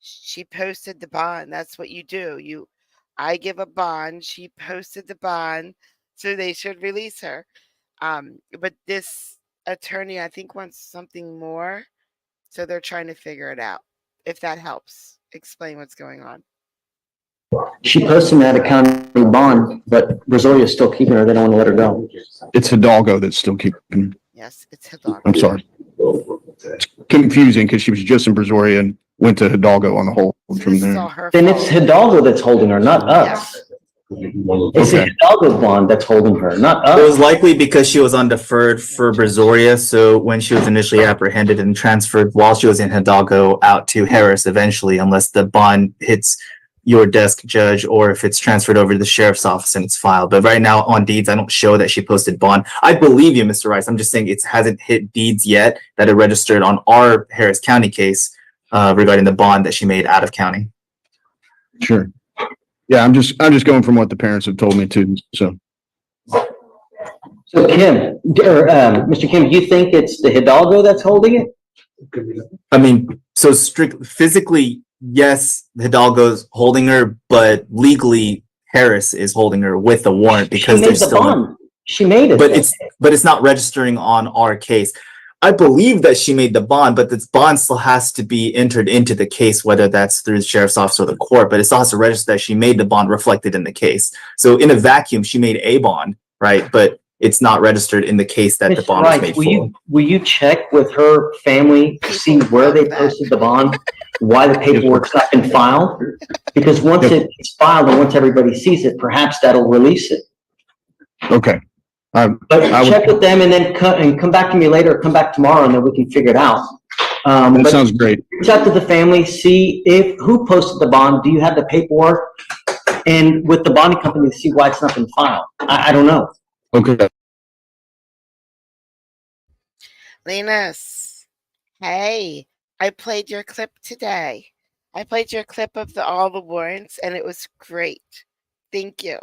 She posted the bond. That's what you do. I give a bond. She posted the bond, so they should release her. But this attorney, I think, wants something more. So they're trying to figure it out. If that helps explain what's going on. She posted an out-of-county bond, but Brazoria is still keeping her. They don't want to let her go. It's Hidalgo that's still keeping. Yes, it's Hidalgo. I'm sorry. It's confusing because she was just in Brazoria and went to Hidalgo on the hold from there. Then it's Hidalgo that's holding her, not us. It's the Hidalgo bond that's holding her, not us. It was likely because she was on deferred for Brazoria. So when she was initially apprehended and transferred while she was in Hidalgo out to Harris eventually, unless the bond hits your desk, Judge, or if it's transferred over to the sheriff's office and it's filed. But right now on deeds, I don't show that she posted bond. I believe you, Mr. Rice. I'm just saying it hasn't hit deeds yet that it registered on our Harris County case regarding the bond that she made out of county. Sure. Yeah, I'm just going from what the parents have told me too. So Kim, or Mr. Kim, do you think it's the Hidalgo that's holding it? I mean, so strict physically, yes, Hidalgo's holding her, but legally Harris is holding her with a warrant because there's still bond. She made it. But it's not registering on our case. I believe that she made the bond, but this bond still has to be entered into the case, whether that's through the sheriff's office or the court, but it still has to register that she made the bond reflected in the case. So in a vacuum, she made a bond, right? But it's not registered in the case that the bond was made for. Will you check with her family to see where they posted the bond, why the paperwork's not been filed? Because once it's filed and once everybody sees it, perhaps that'll release it. Okay. But check with them and then come back to me later, or come back tomorrow, and then we can figure it out. That sounds great. Reach out to the family, see who posted the bond. Do you have the paperwork? And with the bonding company, see why it's not been filed. I don't know. Okay. Linus, hey, I played your clip today. I played your clip of all the warrants, and it was great. Thank you.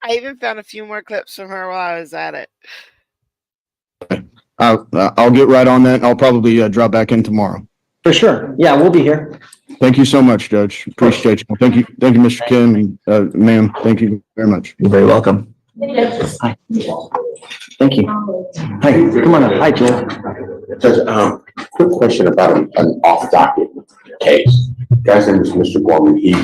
I even found a few more clips from her while I was at it. I'll get right on that. I'll probably drop back in tomorrow. For sure. Yeah, we'll be here. Thank you so much, Judge. Appreciate you. Thank you, Mr. Kim, and ma'am. Thank you very much. You're very welcome. Hi. Thank you. Hi, come on up. Hi, Joe. Judge, quick question about an off-docket case. Guy's name is Mr. Gorman. He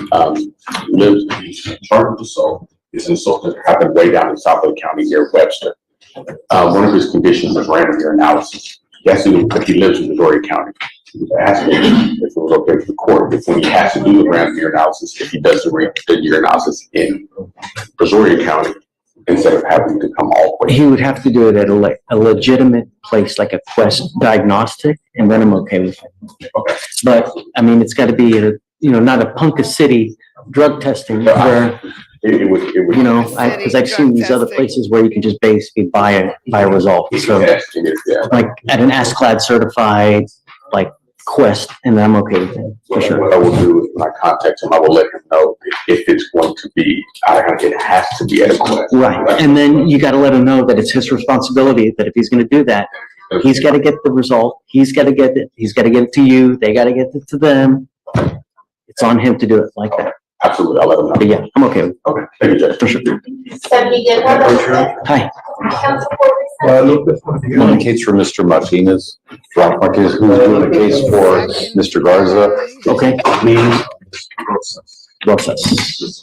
lives, he's charged with assault. His assault has happened way down in Southwood County near Webster. One of his conditions is random urinalysis. Yes, he lives in Missouri County. He was asking if it was okay for the court, if when he has to do the random urinalysis, if he does the urinalysis in Missouri County, instead of having to come all the way. He would have to do it at a legitimate place like a Quest diagnostic, and then I'm okay with it. Okay. But I mean, it's got to be not a Punka City drug testing where it would because I've seen these other places where you can just basically buy a result. So like at an ASCLD certified like Quest, and I'm okay with it for sure. What I will do is when I contact him, I will let him know if it's going to be it has to be at a Quest. Right, and then you got to let him know that it's his responsibility. That if he's going to do that, he's got to get the result. He's got to get it. He's got to get it to you. They got to get it to them. It's on him to do it like that. Absolutely, I'll let him know. But yeah, I'm okay with it. Okay, thank you, Judge. For sure. Hi. The case for Mr. Martinez. Martinez, who's doing the case for Mr. Garza. Okay. Rosas.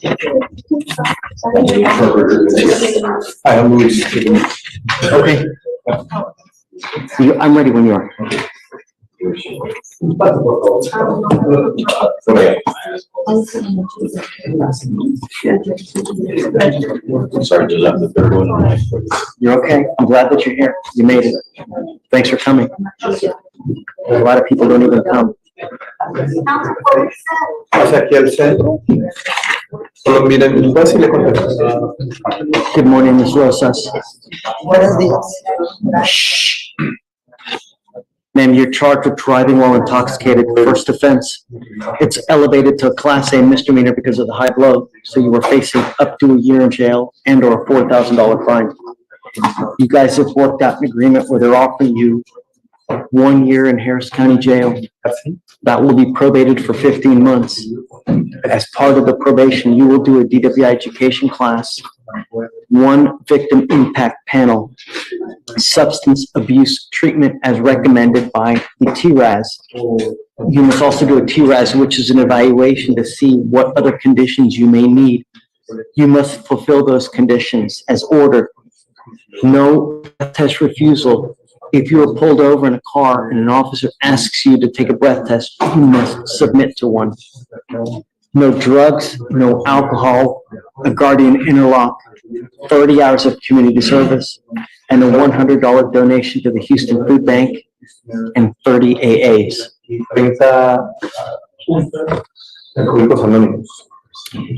Hi, I'm Luis. Okay. I'm ready when you are. Sorry to let the third one. You're okay. I'm glad that you're here. You made it. Thanks for coming. A lot of people don't even come. Pasa aquí al centro. Solo miren el juez y le contestan. Good morning, Ms. Rosas. Buenos días. Ma'am, you're charged with driving while intoxicated, first offense. It's elevated to a Class A misdemeanor because of the high blow, so you were facing up to a year in jail and or a $4,000 fine. You guys have worked out an agreement where they're offering you 1 year in Harris County Jail. That will be probated for 15 months. As part of the probation, you will do a DWI education class, 1 victim impact panel, substance abuse treatment as recommended by the TRAS. You must also do a TRAS, which is an evaluation to see what other conditions you may need. You must fulfill those conditions as ordered. No test refusal. If you are pulled over in a car and an officer asks you to take a breath test, you must submit to one. No drugs, no alcohol, a guardian interlock, 30 hours of community service, and a $100 donation to the Houston Food Bank, and 30 AAs.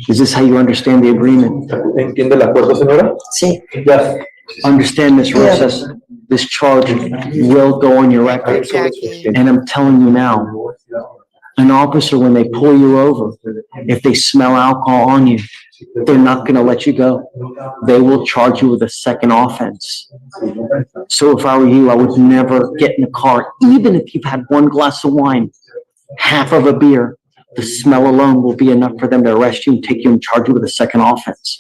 Is this how you understand the agreement? ¿Entiende el acuerdo, señora? Sí. Yes. Understand, Ms. Rosas, this charge will go on your record. And I'm telling you now, an officer, when they pull you over, if they smell alcohol on you, they're not gonna let you go. They will charge you with a second offense. So if I were you, I would never get in a car, even if you've had 1 glass of wine, half of a beer. The smell alone will be enough for them to arrest you and take you and charge you with a second offense.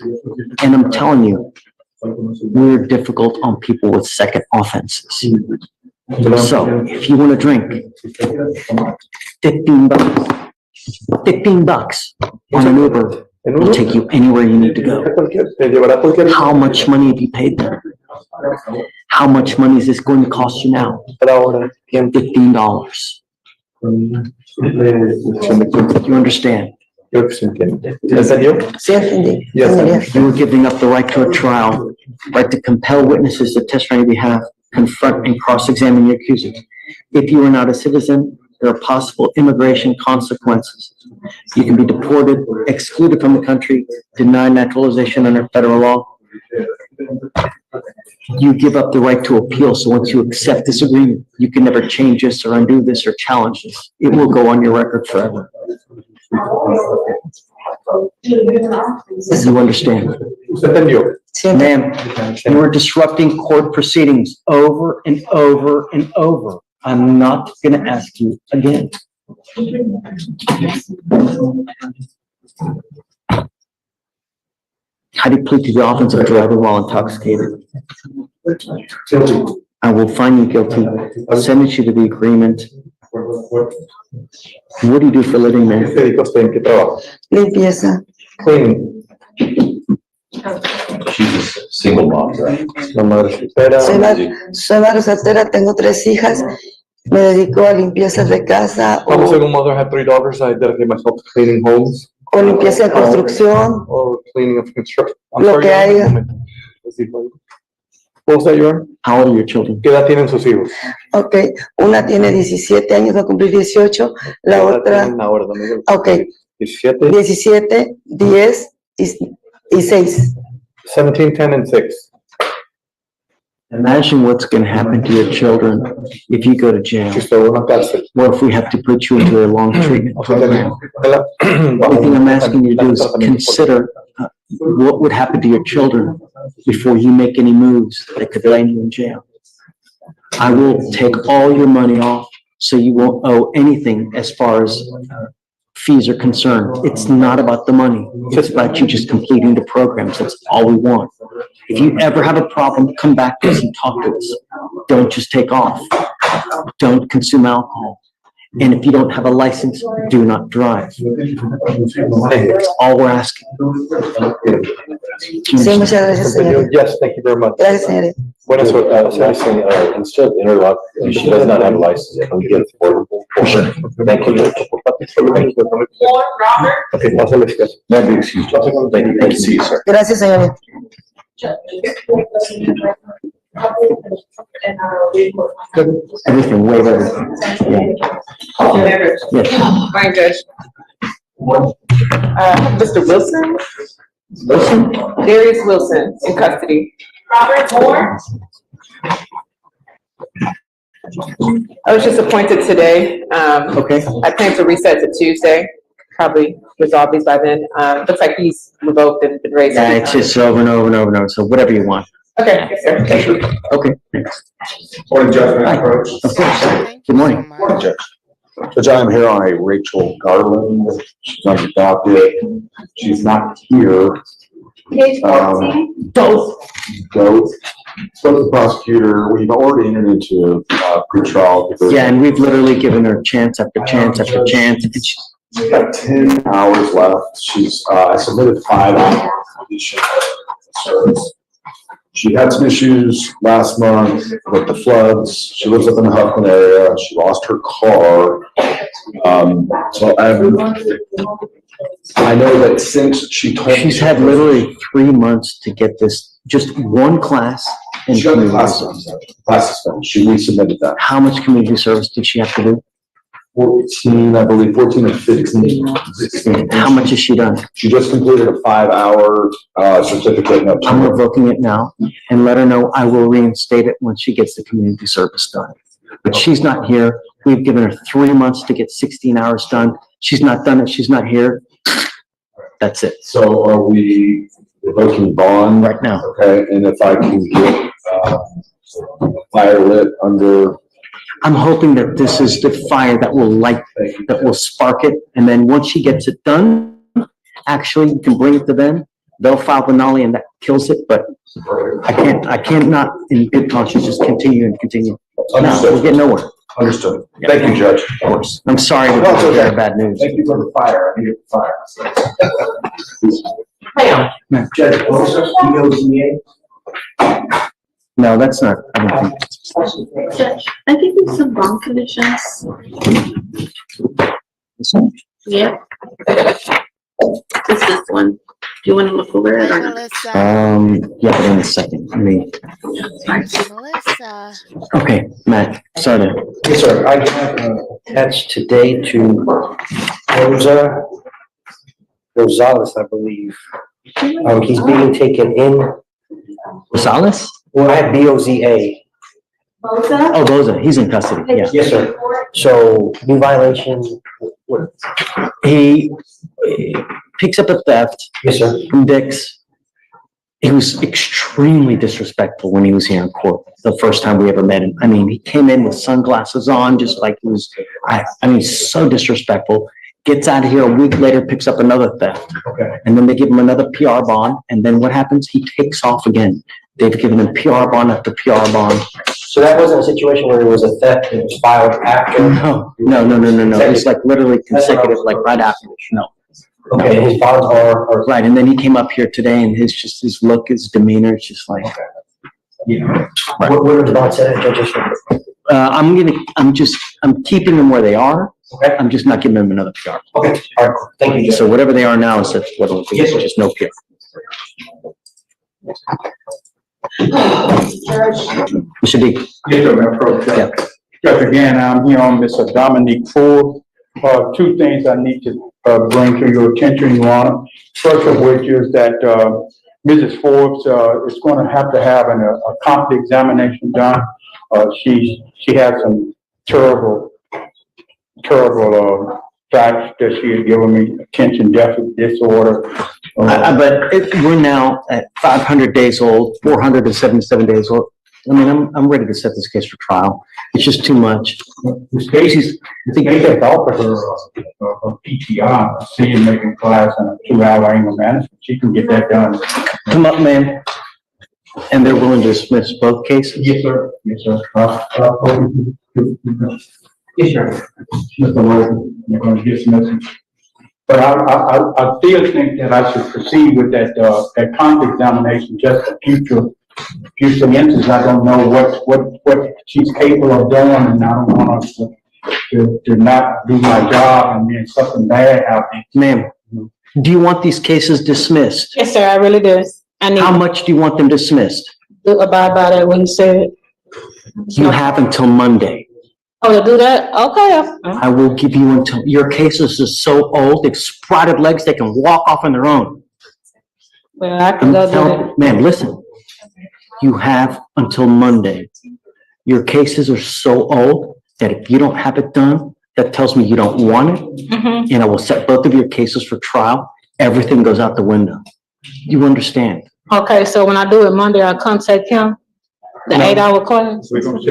And I'm telling you, we're difficult on people with second offenses. So if you want to drink, $15, $15 on an Uber will take you anywhere you need to go. How much money have you paid them? How much money is this going to cost you now? $15. You understand? Sí, entendí. You were giving up the right to a trial, right to compel witnesses to testify on your behalf, confront and cross-examine your accusers. If you are not a citizen, there are possible immigration consequences. You can be deported, excluded from the country, denied naturalization under federal law. You give up the right to appeal, so once you accept this agreement, you can never change this or undo this or challenge this. It will go on your record forever. You understand? Ma'am, you are disrupting court proceedings over and over and over. I'm not gonna ask you again. How do you plead to the offense of driving while intoxicated? I will find you guilty. I'll sentence you to the agreement. What do you do for a living, man? Limpieza. Cleaning. She's a single mom, right? Soy madre soltera, tengo 3 hijas. Me dedico a limpiezas de casa I'm a single mother, I have 3 daughters. I dedicate myself to cleaning homes. o limpieza de construcción. Or cleaning of construction. Lo que haya. What was that, your? How old are your children? ¿Qué edad tienen sus hijos? Ok, una tiene 17 años, va a cumplir 18. La otra, ok, 17, 17, 10 y 6. 17, 10, and 6. Imagine what's gonna happen to your children if you go to jail. Or if we have to put you into a long treatment program. The thing I'm asking you to do is consider what would happen to your children before you make any moves that could land you in jail. I will take all your money off so you won't owe anything as far as fees are concerned. It's not about the money. It's about you just completing the programs. That's all we want. If you ever have a problem, come back to us and talk to us. Don't just take off. Don't consume alcohol. And if you don't have a license, do not drive. That's all we're asking. Sí, muchas gracias, señor. Yes, thank you very much. Gracias, señor. Buenas Instead of interlock, she does not have a license. Can we get it for her? Thank you. Okay, pásale. That'd be excused. Thank you. Thank you. See you, sir. Gracias, señor. Everything way better. Yeah. Fine, Judge. Mr. Wilson? Wilson? Darius Wilson in custody. Robert Moore? I was just appointed today. Okay. I plan to reset to Tuesday, probably resolve these by then. Looks like he's revoked and been raised. Yeah, it's just over and over and over and over, so whatever you want. Okay, yes, sir. Thank you. Okay. Morning, Judge. May I approach? Of course. Good morning. Morning, Judge. Judge, I am here on a Rachel Garland. She's on the docket. She's not here. Page 14. Go. Spoke to the prosecutor. We've already entered into pretrial. Yeah, and we've literally given her chance after chance after chance. She's got 10 hours left. I submitted 5 hours completion service. She had some issues last month with the floods. She lives up in the Huffman area. She lost her car. So I know that since she told me. She's had literally 3 months to get this, just one class. She got the class finished. She resubmitted that. How much community service did she have to do? 14, I believe, 14 or 15. 16. How much has she done? She just completed a 5-hour certificate. I'm revoking it now and let her know I will reinstate it when she gets the community service done. But she's not here. We've given her 3 months to get 16 hours done. She's not done it. She's not here. That's it. So are we revoking bond? Right now. Okay, and if I can get fire lit under. I'm hoping that this is the fire that will light, that will spark it. And then once she gets it done, actually you can bring it to them. They'll file the nollie and that kills it. But I can't not in good conscience just continue and continue. No, we'll get nowhere. Understood. Yeah. Thank you, Judge. Of course. I'm sorry to bear bad news. Thank you for the fire. I needed the fire. Judge, no, that's not. I don't think. Judge, I give you some bond conditions. This one? Yeah. This one. Do you want to look over it or not? Yeah, but in a second. I mean. Okay, Matt, sorry. Yes, sir. I have attached today to Rosa Rosales, I believe. He's being taken in. Rosales? Well, I have BOZA. Boza? Oh, Boza, he's in custody, yeah. Yes, sir. So, new violation. What? He picks up a theft. Yes, sir. From Dick's. He was extremely disrespectful when he was here in court, the first time we ever met him. I mean, he came in with sunglasses on, just like he was, I mean, so disrespectful. Gets out of here a week later, picks up another theft. Okay. And then they give him another PR bond, and then what happens? He takes off again. They've given him PR bond after PR bond. So that wasn't a situation where it was a theft that was filed after? No. It's like literally consecutive, like right after. No. Okay, his bonds are. Right, and then he came up here today and his look, his demeanor, it's just like. Yeah. Right. What are the bonds set at, Judge? I'm keeping them where they are. Okay. I'm just not giving them another PR. Okay, all right, thank you. So whatever they are now, is that's what it'll be, Yes, sir. just no PR. Mr. D. Yes, sir, Madam Pro Tem. Yeah. Judge, again, I'm here on Mr. Dominique Ford. Two things I need to bring to your attention, Your Honor. First of which is that Mrs. Forbes is going to have a competency examination done. She has some terrible facts that she had given me: attention deficit disorder. But we're now at 500 days old, 477 days old. I mean, I'm ready to set this case for trial. It's just too much. This case is, I think they offered her a PTI, a decision-making class, and a 2-hour anger management. She can get that done. Come up, ma'am. And they're willing to dismiss both cases? Yes, sir. Yes, sir. Yes, sir. Mr. Wilson, you're going to dismiss it. But I still think that I should proceed with that comp examination just for future instances. I don't know what she's capable of doing, and I don't want to not do my job and then something bad happens. Ma'am, do you want these cases dismissed? Yes, sir, I really do. How much do you want them dismissed? Abide by that when you said. You have until Monday. Oh, to do that? Okay. I will give you until, your cases are so old, they've sprouted legs, they can walk off on their own. Well, I can go do that. Ma'am, listen, you have until Monday. Your cases are so old that if you don't have it done, that tells me you don't want it. Mhm. And I will set both of your cases for trial. Everything goes out the window. You understand? Okay, so when I do it Monday, I'll contact him, the 8-hour class. We're gonna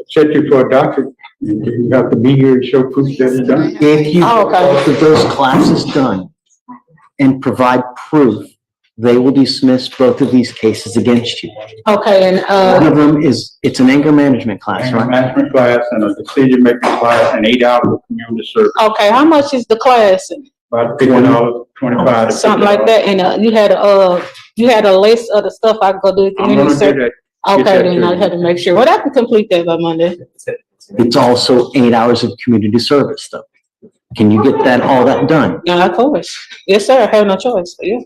set you for a doctor. You have to be here and show proof that it's done. If you Oh, get okay. both of those classes done and provide proof, they will dismiss both of these cases against you. Okay, and, One of them is, it's an anger management class, Anger right? management class and a decision-making class and 8 hours of community service. okay, how much is the class? About $50, 25 to Something like $50. that, and, you had a list of the stuff I could go do. I'm gonna do that. Get Okay, that then to I you. had to make sure. Well, I can complete that by Monday. It's also 8 hours of community service though. Can you get all that done? Yeah, of course. Yes, sir, I have no choice, but yeah.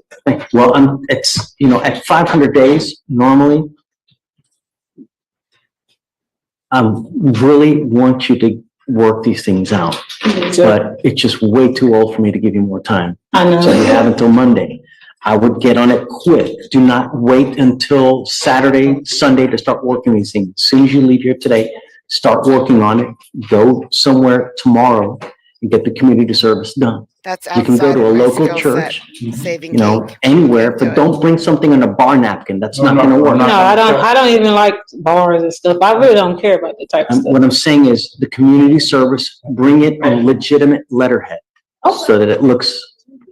Well, it's, at 500 days normally, I really want you to work these things out, but it's just way too old for me to give you more time. I know. So you have until Monday. I would get on it quick. Do not wait until Saturday, Sunday to start working these things. As soon as you leave here today, start working on it. Go somewhere tomorrow and get the community service done. That's You can go outside to a of my local skill church, set, saving cake. anywhere, Can't do but it. don't bring something on a bar napkin. That's not gonna work. No, I don't even like bars and stuff. I really don't care about the type of stuff. What I'm saying is the community service, bring it on legitimate letterhead so that it looks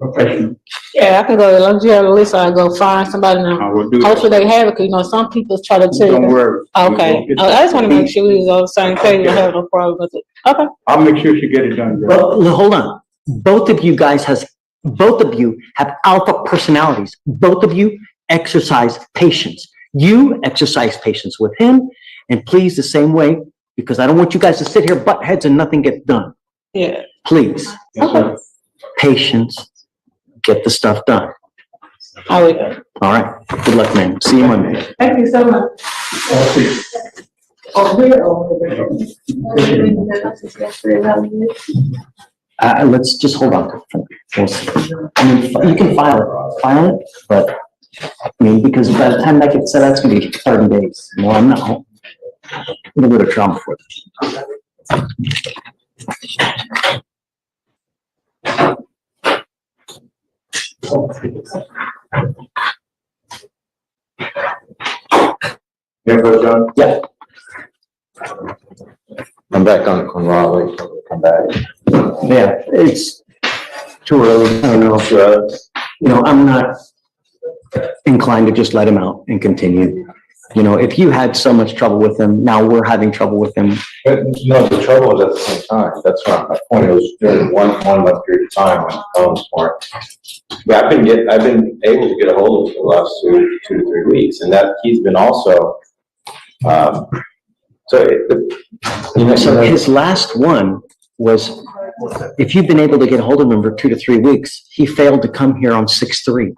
professional. Yeah, I can go, as long as you have a list, I'll go find somebody now. I will do that. Hopefully they have it, cause some people try to tell you. Don't worry. Okay, We'll get I just wanna that. make sure we was on the same page, I have no problem with it. Okay. I'll make sure she get it done. girl. Well, hold on. Both of you have alpha personalities. Both of you exercise patience. You exercise patience with him, and please the same way, because I don't want you guys to sit here butt heads and nothing gets done. Yeah. Please, Okay. patience, get the stuff done. I will. All right. Good luck, man. See you Monday. Thank you so much. Let's just hold on. We'll see. I mean, you can file it, but because by the time that gets set out, it's gonna be 30 days. No, I'm not home. I'm gonna go to trial for it. John? Yeah. I'm back on Raleigh, come back. Yeah, it's too early. I don't know. I'm not inclined to just let him out and continue. If you had so much trouble with him, now we're having trouble with him. But no, the trouble is at the same time, that's not my point, it was during one month period of time when the phones weren't. But I've been able to get a hold of him for the last 2 to 3 weeks, and that he's been also, So his last one was, if you've been able to get a hold of him for 2 to 3 weeks, he failed to come here on 6/3.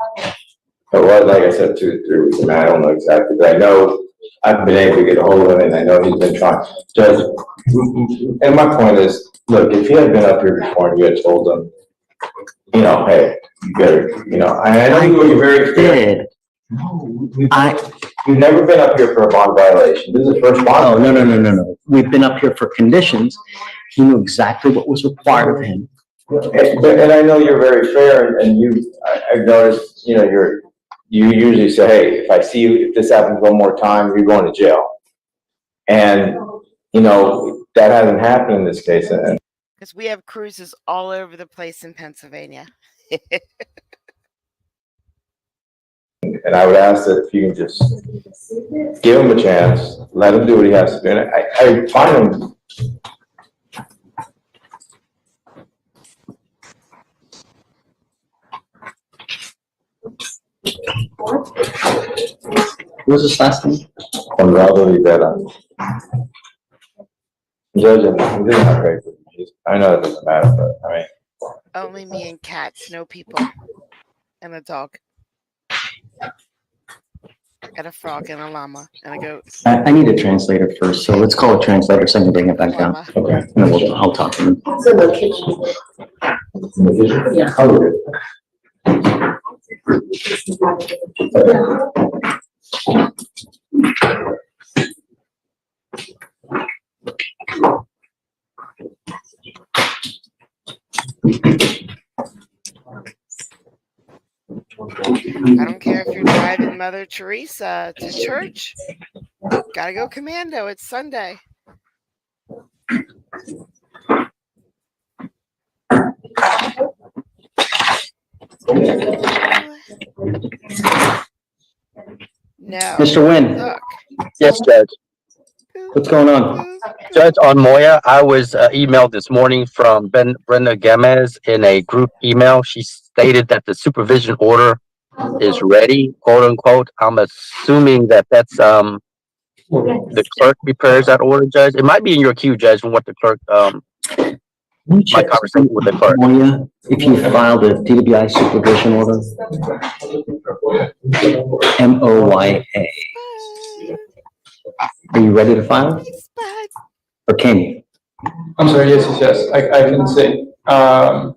But like I said, 2 to 3 weeks, and I don't know exactly, but I know I've been able to get a hold of him, and I know he's been trying. Judge, and my point is, look, if he had been up here before and you had told him, hey, you better, I know you were very experienced. You've never been up here for a bond violation. This is the first bond. Oh, no. We've been up here for conditions. He knew exactly what was required of him. And I know you're very fair, and I've noticed, you usually say, hey, if I see you, if this happens one more time, you're going to jail. And, that hasn't happened in this case. Because we have cruises all over the place in Pennsylvania. And I would ask that if you can just give him a chance, let him do what he has to do. And I find him. What was his last name? Conrado Rivera. Judge, it doesn't have great reviews. I know it doesn't matter, but I mean. Only me and cats, no people. And a dog. and a frog and a llama and a goat. I need a translator first, so let's call a translator so I can bring it back down. Okay. And then I'll talk to them. It's in the kitchen. Yeah. I don't care if you're driving Mother Teresa to church. Gotta go commando. It's Sunday. No. Mr. Nguyen. Look. Yes, Judge. What's going on? Judge, on Moya, I was emailed this morning from Brenda Gomez in a group email. She stated that the supervision order is ready, quote unquote. I'm assuming that that's the clerk prepares that order, Judge. It might be in your queue, Judge, from what the clerk my conversation with the clerk. Moya, if you filed a DWI supervision order, MOYA. Are you ready to file it? Or can you? I'm sorry, yes. I can see. I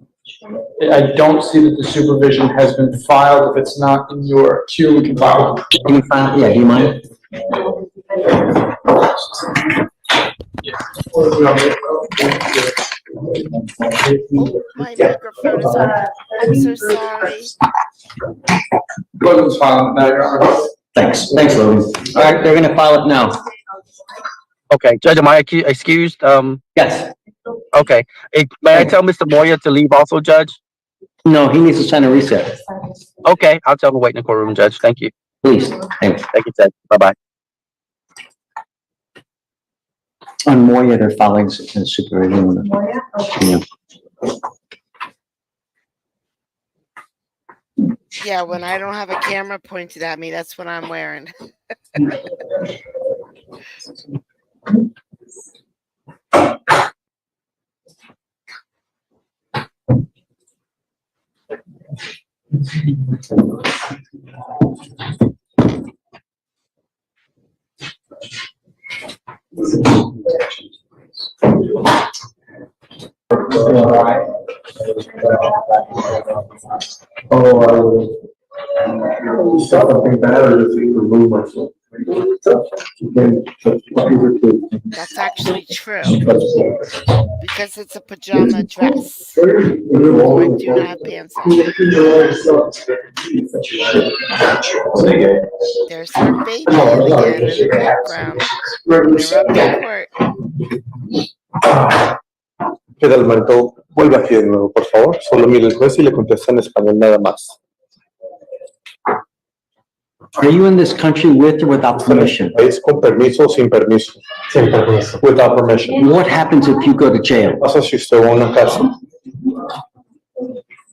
don't see that the supervision has been filed. If it's not in your queue, we can file it. Can you file? Yeah, do you mind? Oh, my microphone is on. I'm so sorry. Logan's filing it now, Your Honor. Thanks, Logan. All right, they're gonna file it now. Okay, Judge, am I excused? Yes. Okay. May I tell Mr. Moya to leave also, Judge? No, he needs to sign a reset. Okay, I'll tell him to wait in the courtroom, Judge. Thank you. Please, thanks. Thank you, Judge. Bye-bye. On Moya, they're filing supervision order. Yeah. Yeah, when I don't have a camera pointed at me, that's what I'm wearing. Something better if you remove myself. That's actually true. Because it's a pajama dress. I do not have pants on. There's her baby again in the background. Fidalmanto, vuelva aquí de nuevo, por favor. Solo mire el juez y le contesta en español nada más. Are you in this country with or without permission? ¿Es con permiso o sin permiso? Sin permiso. Without permission. What happens if you go to jail? ¿Qué pasa si usted va a una cárcel?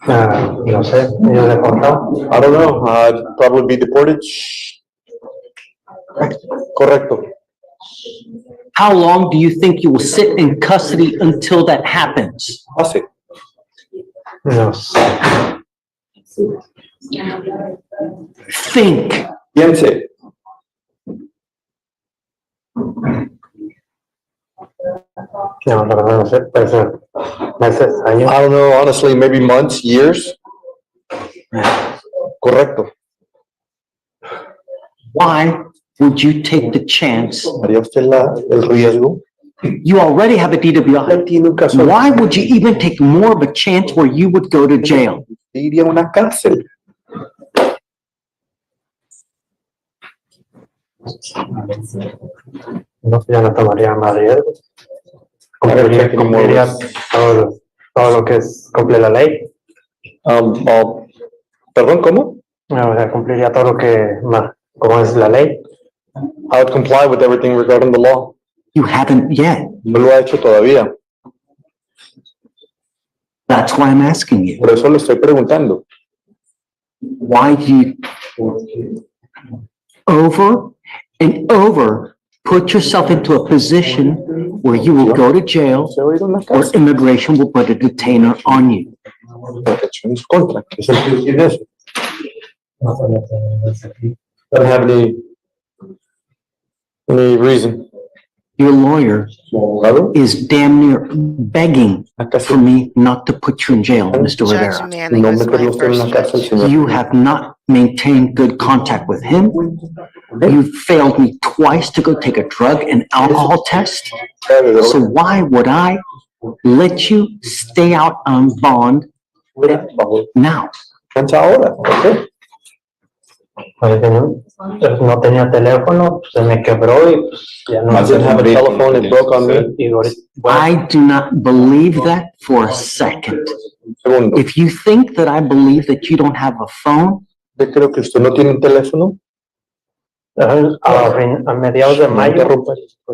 No sé, ¿yo deportado? I don't know. I'd probably be deported. Correcto. How long do you think you will sit in custody until that happens? Hace. No sé. Think. Piense. No, no sé, puede ser meses, años. I don't know, honestly, maybe months, years. Correcto. Why would you take the chance? ¿Haría usted el riesgo? You already have a DWI. Why would you even take more of a chance where you would go to jail? Iría a una cárcel. No, ya no tomaría más riesgos. Cumpliría todo lo que cumple la ley. Perdón, ¿cómo? No, o sea, cumpliría todo lo que como es la ley. I would comply with everything regarding the law. You haven't yet. No lo ha hecho todavía. That's why I'm asking you. Por eso le estoy preguntando. Why do you over and over put yourself into a position where you will go to jail or immigration will put a detainer on you? Doesn't have any reason. Your lawyer is damn near begging for me not to put you in jail, Mr. Judge Rivera. Manning was my first judge. You have not maintained good contact with him. You failed me twice to go take a drug and alcohol test. So why would I let you stay out on bond now? No tenía teléfono, se me quebró y pues ya no. I didn't have a telephone, it broke on me. I do not believe that for a second. If you think that I believe that you don't have a phone, Yo creo que usted no tiene un teléfono. A mediados de mayo.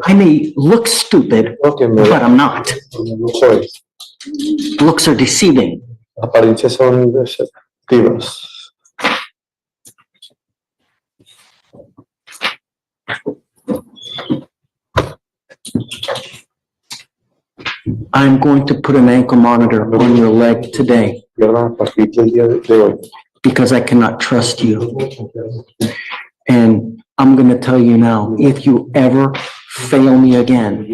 I may look stupid, but I'm not. Soy. Looks are deceiving. Apariencias son deceptivas. I'm going to put an ankle monitor on your leg today because I cannot trust you. And I'm going to tell you now, if you ever fail me again,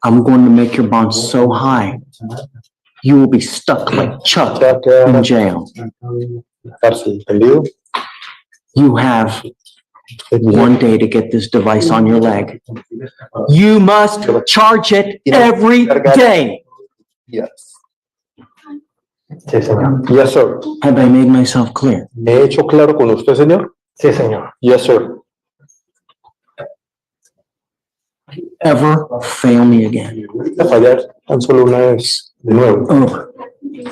I'm going to make your bond so high, you will be stuck like Chuck in jail. You have 1 day to get this device on your leg. You must charge it every day. Yes. Sí, señor. Yes, sir. Have I made myself clear? ¿Me he hecho claro con usted, señor? Sí, señor. Yes, sir. Ever fail me again? Fallar tan solo una vez de nuevo. Over.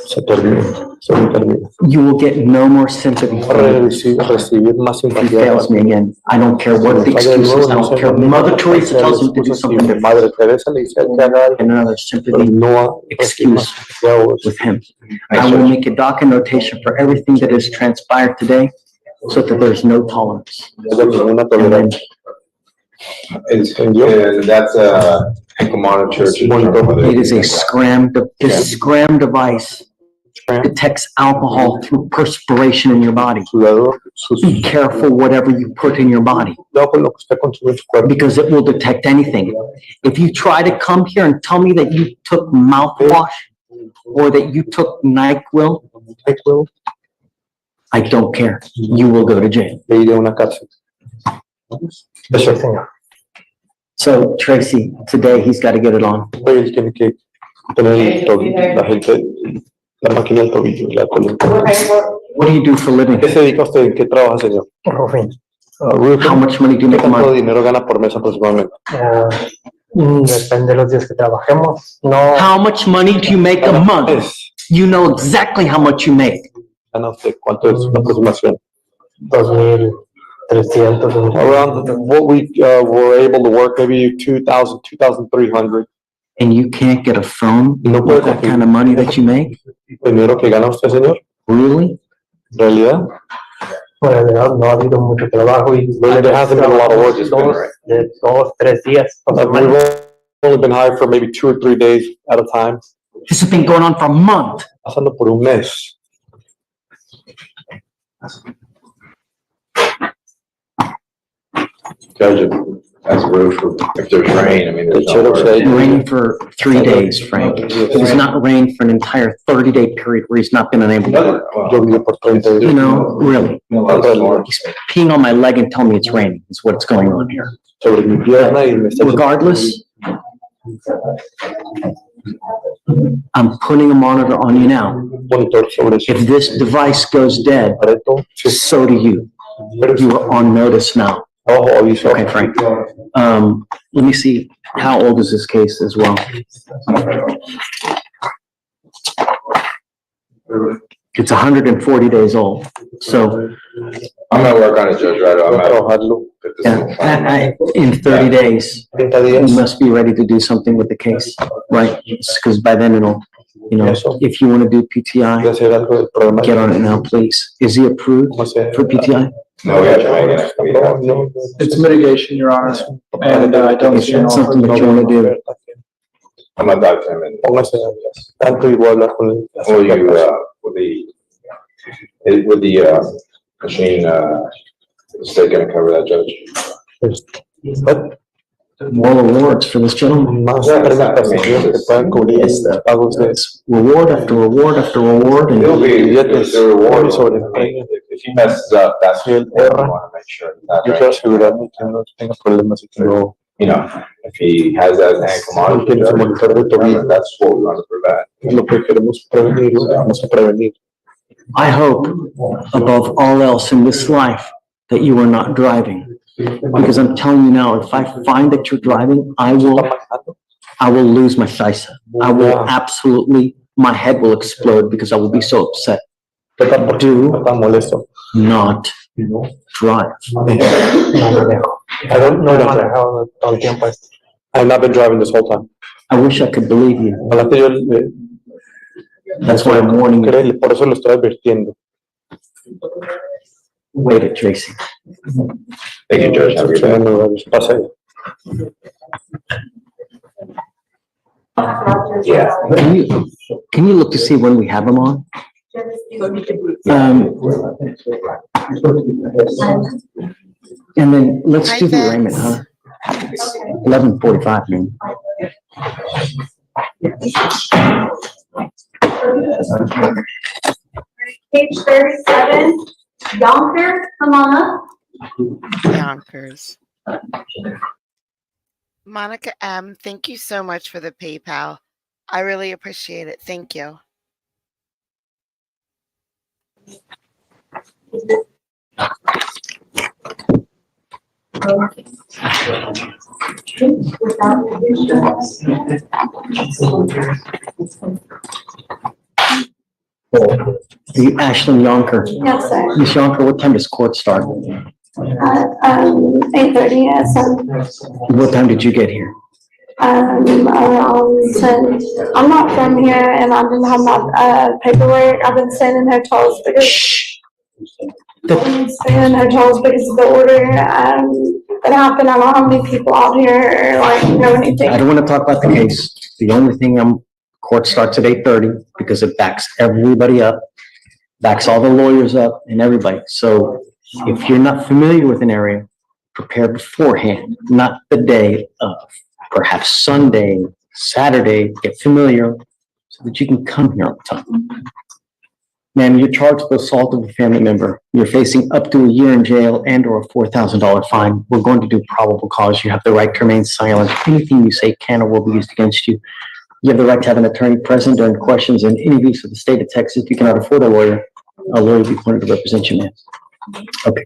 Se termina. Se termina. You will get no more sympathy from me. Recibir más If he simpatía. fails me again, I don't care what the excuse is. I don't care. Mother Teresa tells him to do something different. Madre Teresa le dice que haga And another sympathy no excuse with him. I will make a docket notation for everything that has transpired today so that there's no tolerance. And then That's a ankle monitor. it is a this scram device detects alcohol through perspiration in your body. Be careful whatever you put in your body because it will detect anything. If you try to come here and tell me that you took mouthwash or that you took NyQuil, I don't care. You will go to jail. So Tracy, today he's got to get it on. What do you do for a living? ¿Qué se dedica usted? ¿En qué trabaja, señor? How much money do you make a ¿Cuánto month? dinero gana por mes aproximadamente? Depende de los días que trabajemos. No. How much money do you make a month? You know exactly how much you make. Gana usted, ¿cuánto es una aproximación? 2,300. Around what we were able to work, maybe 2,000, 2,300. And you can't get a phone with that kind of money that you make? ¿Dinero que gana usted, señor? Really? ¿En realidad? Bueno, no ha habido mucho trabajo y There hasn't been a lot of work. It's been, right? de 2-3 días. We've only been hired for maybe 2 or 3 days at a time. This has been going on for a month. Pasando por un mes. Judge, that's roof. If there's rain, I mean, there's no work. It rained for 3 days, Frank. It has not rained for an entire 30-day period where he's not been unable to work. You know, really. He's peeing on my leg and telling me it's raining is what's going on here. Regardless, I'm putting a monitor on you now. If this device goes dead, so do you. You are on notice now. Okay, Frank. Let me see, how old is this case as well? It's 140 days old, so. I'm gonna work on it, Judge, right? In 30 days, you must be ready to do something with the case, right? Because by then it'll, you know, if you want to do PTI, get on it now, please. Is he approved for PTI? No, we have to make it. It's mitigation, Your Honor, and I don't see It's something that you want to do. I'm gonna talk to him and. Will you, with the machine, Is they gonna cover that, Judge? More awards for this gentleman. Más permitaciones que puedan cubrir pagos de eso. Reward after reward after reward. And It'll be the reward sobre el premio. If he messes up, that's what we want to make sure that. Yo quiero asegurarme que no tenga problemas y que no. You know, if he has that ankle monitor, that's what we want to prevent. Lo que queremos prevenir, lo que vamos a prevenir. I hope, above all else in this life, that you are not driving. Because I'm telling you now, if I find that you're driving, I will lose my sight. I will absolutely, my head will explode because I will be so upset. Do not drive. I don't know how todo el tiempo. I've not been driving this whole time. I wish I could believe you. Ojalá que yo That's why I'm warning you. Por eso lo estoy advirtiendo. Wait it, Tracy. Thank you, Judge. Have a good day. Yeah. Can you look to see when we have them on? And then let's do the arraignment, huh? 11:45, man. Page 37, Yonkers, come on up. Yonkers. Monica M., thank you so much for the PayPal. I really appreciate it. Thank you. The Ashlyn Yonker. Yes, sir. Miss Yonker, what time does court start? 8:30, yes, sir. What time did you get here? Around 10. I'm not from here and I didn't have my paperwork. I've been standing here till as big as the order that happened. I don't know how many people out here know anything. I don't want to talk about the case. The only thing court starts at 8:30 because it backs everybody up, backs all the lawyers up and everybody. So if you're not familiar with an area, prepare beforehand, not the day of. Perhaps Sunday, Saturday, get familiar so that you can come here on time. Ma'am, you're charged with assault of a family member. You're facing up to a year in jail and or a $4,000 fine. We're going to do probable cause. You have the right to remain silent. Anything you say can or will be used against you. You have the right to have an attorney present during questions and interviews with the state of Texas. If you cannot afford a lawyer will be appointed to represent you, ma'am. Okay.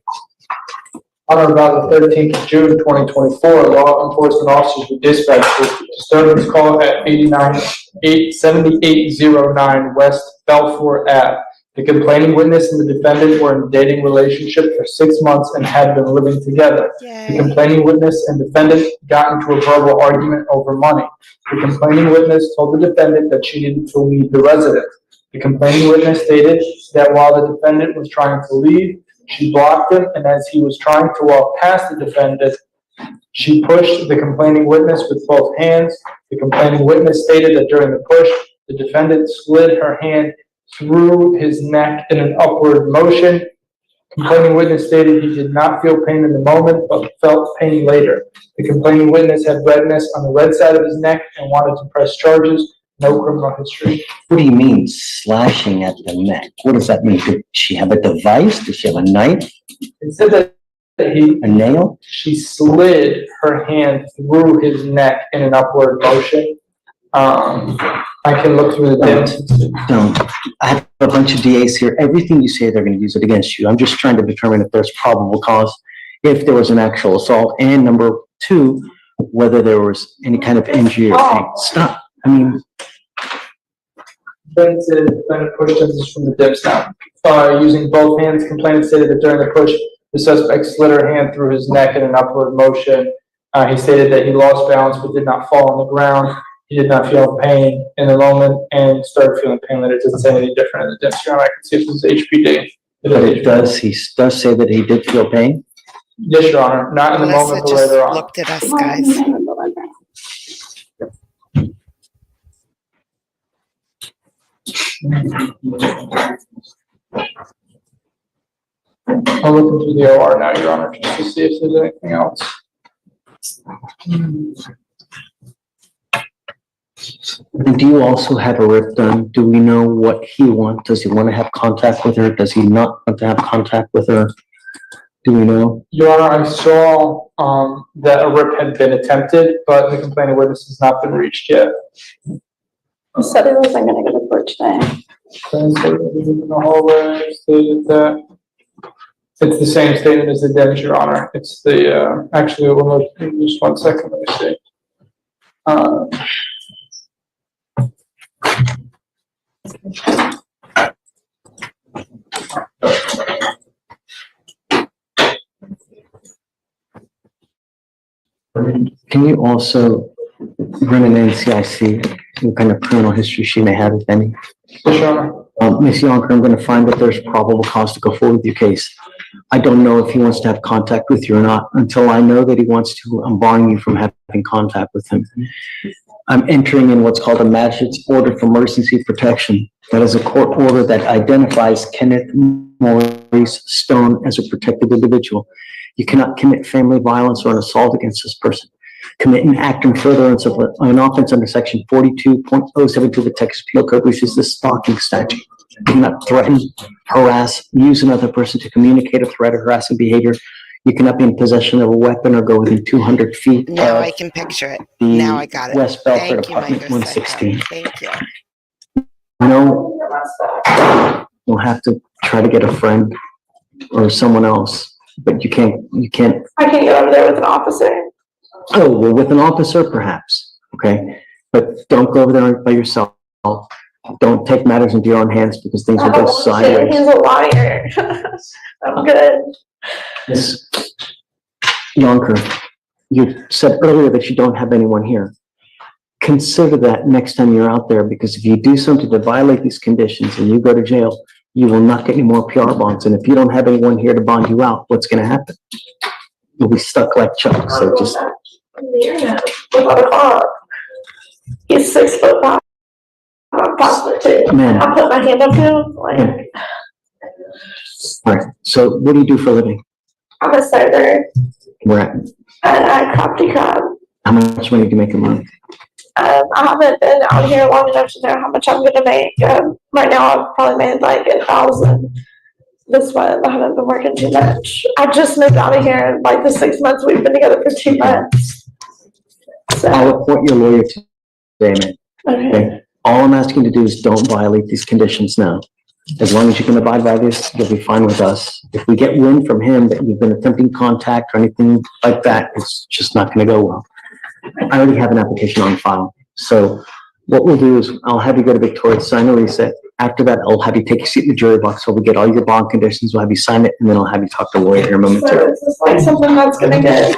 On or about the 13th of June, 2024, law enforcement officers were dispatched with a disturbance call at 7809 West Balfour Ave. The complaining witness and the defendant were in a dating relationship for 6 months and had been living together. The complaining witness and defendant got into a verbal argument over money. The complaining witness told the defendant that she needed to leave the residence. The complaining witness stated that while the defendant was trying to leave, she blocked him, and as he was trying to walk past the defendant, she pushed the complaining witness with both hands. The complaining witness stated that during the push, the defendant slid her hand through his neck in an upward motion. Complaining witness stated he did not feel pain in the moment, but felt pain later. The complaining witness had redness on the red side of his neck and wanted to press charges. No criminal history. What do you mean slashing at the neck? What does that mean? Did she have a device? Did she have a knife? It said that a nail? She slid her hand through his neck in an upward motion. I can look through the depths. Don't. I have a bunch of DAs here. Everything you say, they're going to use it against you. I'm just trying to determine if there's probable cause, if there was an actual assault, and number two, whether there was any kind of injury or pain. Stop. I mean, Complainant stated the defendant pushed him from the dips now. Using both hands, complainant stated that during the push, the suspect slid her hand through his neck in an upward motion. He stated that he lost balance but did not fall on the ground. He did not feel pain in the moment and started feeling pain later. It doesn't say anything different in the dips. I can see if this is HPD. But it does. He does say that he did feel pain. Yes, Your Honor. Not in the moment, but later on. Looked at us, guys. I'll look into the OR now, Your Honor, just to see if there's anything else. And do you also have a rip done? Do we know what he wants? Does he want to have contact with her? Does he not want to have contact with her? Do we know? Your Honor, I saw, that a rip had been attempted, but the complaining witness has not been reached yet. He said he wasn't gonna go to court today. In the hallway, stated that it's the same statement as the damage, Your Honor. It's the, actually, just 1 second, let me see. Can you also run an NCIC, what kind of criminal history she may have, if any? Yes, Your Honor. Ms. Yonker, I'm going to find that there's probable cause to go forward with your case. I don't know if he wants to have contact with you or not. Until I know that he wants to, I'm barring you from having contact with him. I'm entering in what's called a magistrate's order for emergency protection. That is a court order that identifies Kenneth Maurice Stone as a protected individual. You cannot commit family violence or an assault against this person. Commit an act in furtherance of an offense under section 42.072 of the Texas Penal Code, which is the stalking statute. You cannot threaten, harass, use another person to communicate a threat or harassing behavior. You cannot be in possession of a weapon or go within 200 feet. Now I can picture it. Now I got it. West Belford Thank you, Apartment Micro 116. Thank you. No, you'll have to try to get a friend or someone else, but you can't. I can't get over there with an officer. Oh, well, with an officer, perhaps, okay? But don't go over there by yourself. Don't take matters into your own hands because things will go sideways. He's a liar. I'm good. Miss Yonker, you said earlier that you don't have anyone here. Consider that next time you're out there, because if you do something to violate these conditions and you go to jail, you will not get any more PR bonds. And if you don't have anyone here to bond you out, what's going to happen? You'll be stuck like Chuck. So just. Without a car. He's 6'5". I'm 5'2". Man. I put my hand up him. Like, All right. So what do you do for a living? I'm a server Where at? at Crafty Crab. How much money do you make a month? I haven't been out here long enough to know how much I'm gonna make. Right now, I've probably made like 1,000 this month. I haven't been working too much. I just moved out of here. Like the 6 months we've been together for 2 months. So, I'll appoint your lawyer today, man. Okay. All I'm asking you to do is don't violate these conditions now. As long as you can abide by this, you'll be fine with us. If we get wind from him that you've been attempting contact or anything like that, it's just not going to go well. I already have an application on file. So what we'll do is I'll have you go to Victoria, sign a reset. After that, I'll have you take a seat in the jury box. So we get all your bond conditions. We'll have you sign it, and then I'll have you talk to the lawyer here momentarily. is this like something that's gonna get,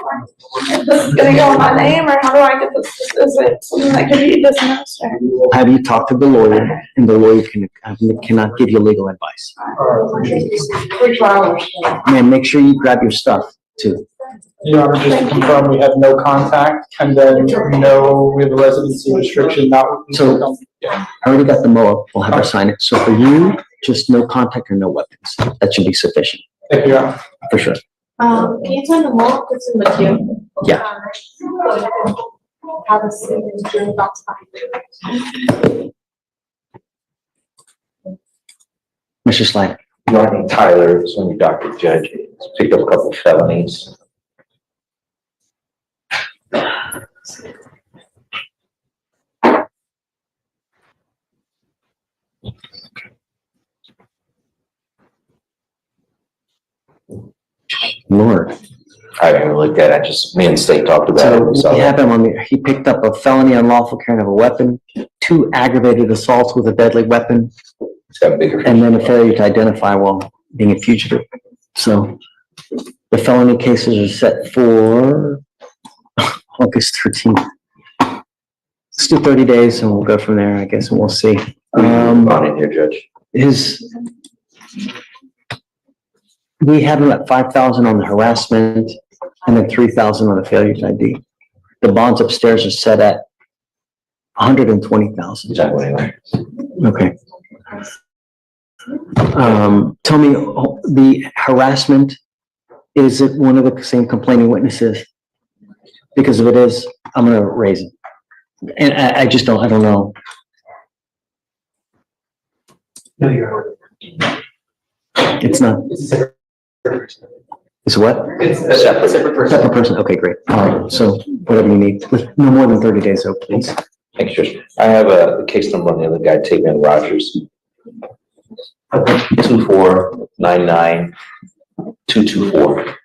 this is gonna go in my name, or how do I get this? Is it something that can be dismissed? Or? We'll have you talk to the lawyer, and the lawyer cannot give you legal advice. Man, make sure you grab your stuff too. Your Honor, just to confirm, we have no contact, and then we have a residency restriction, not. So, I already got the MOA, we'll have her sign it. So for you, just no contact or no weapons. That should be sufficient. Thank you, Your Honor. For sure. Can you turn the mall that's in the queue? Yeah. Have a seat in the jury box behind Mr. Slack. Rodney Tyler, Senior Doctor Judge, picked up a couple of felonies. Lord. I haven't looked at it, just me and State talked about it. So we have him on the, he picked up a felony unlawful carrying of a weapon, 2 aggravated assaults with a deadly weapon, and then a failure to identify while being a fugitive. So the felony cases are set for August 13th. Let's do 30 days and we'll go from there, I guess, and we'll see. On in here, Judge. We have him at 5,000 on the harassment and then 3,000 on the failure to ID. The bonds upstairs are set at 120,000. Exactly. Okay. Tell me, the harassment, is it one of the same complaining witnesses? Because if it is, I'm gonna raise it. And I just don't, I don't know. No, you're. It's not. It's what? It's a separate person. Separate person, okay, great. All right, so whatever you need, no more than 30 days, so please. Thanks, Judge. I have the case number on the other guy, Tavian Rogers. 2499224.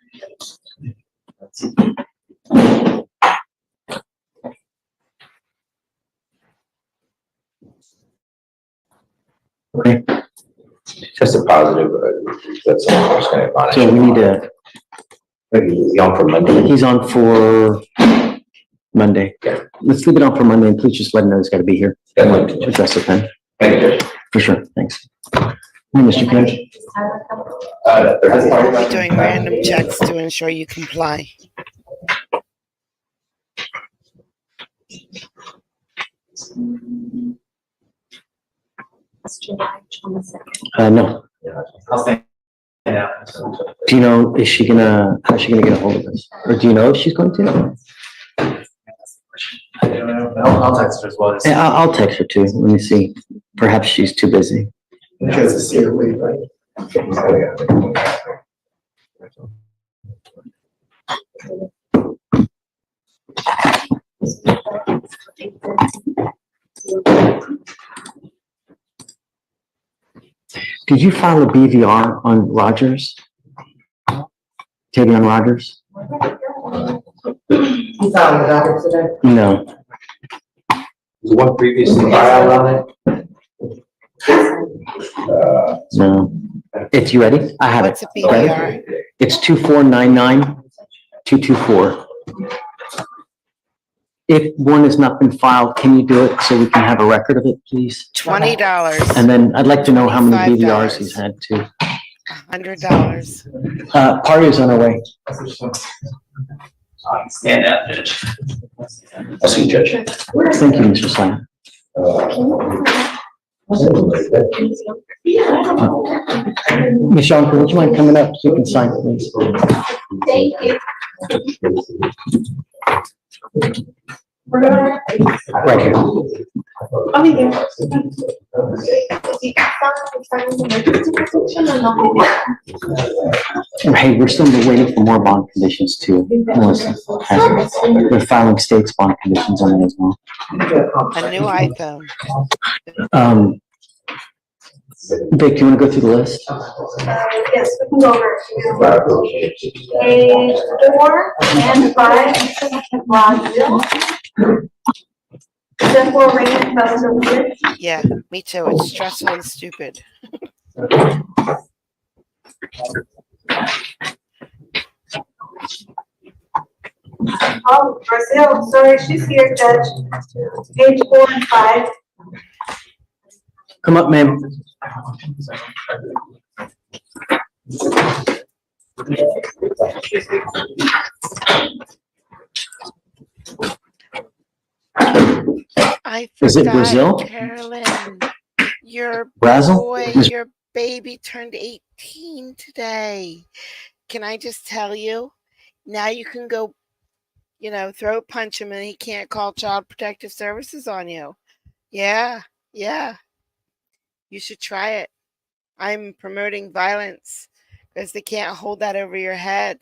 Okay. Tested positive, that's all I'm just gonna admonish. So we need to, He's on for Monday. he's on for Monday. Let's leave it on for Monday, and please just let him know he's gotta be here. Definitely. Address it then. Thank you, Judge. For sure, thanks. Hey, Mr. Kim. We'll be doing random checks to ensure you comply. No. Do you know, is she gonna, how's she gonna get a hold of us? Or do you know if she's going to? I don't know. I'll text her as well. Yeah, I'll text her too. Let me see. Perhaps she's too busy. Did you file a BVR on Rogers? Tavian Rogers? You found the docket today? No. The one previously filed on it? No. If you ready? I have What's a it. Ready? BVR? It's 2499224. If one has not been filed, can you do it so we can have a record of it, please? $20. And then I'd like to know how many BVRs he's had too. $100. Party is on our way. Stand up, Judge. I'll see you, Judge. Thank you, Mr. Simon. Ms. Yonker, would you mind coming up so you can sign, please? Thank you. Right here. I'll be there. Hey, we're still waiting for more bond conditions too. Melissa, they're filing state's bond conditions on it as well. A new iPhone. Vic, do you want to go through the list? Yes, we can go over page 4 and 5. Therefore, rating thousand. Yeah, me too. It's stressful and stupid. Oh, Brazil, sorry, she's here, Judge. Page 4 and 5. Come up, ma'am. I Is it forgot, Brazil? Carolyn, your Brazil? boy, your baby turned 18 today. Can I just tell you? Now you can go, throat punch him and he can't call Child Protective Services on you. Yeah. You should try it. I'm promoting violence because they can't hold that over your head.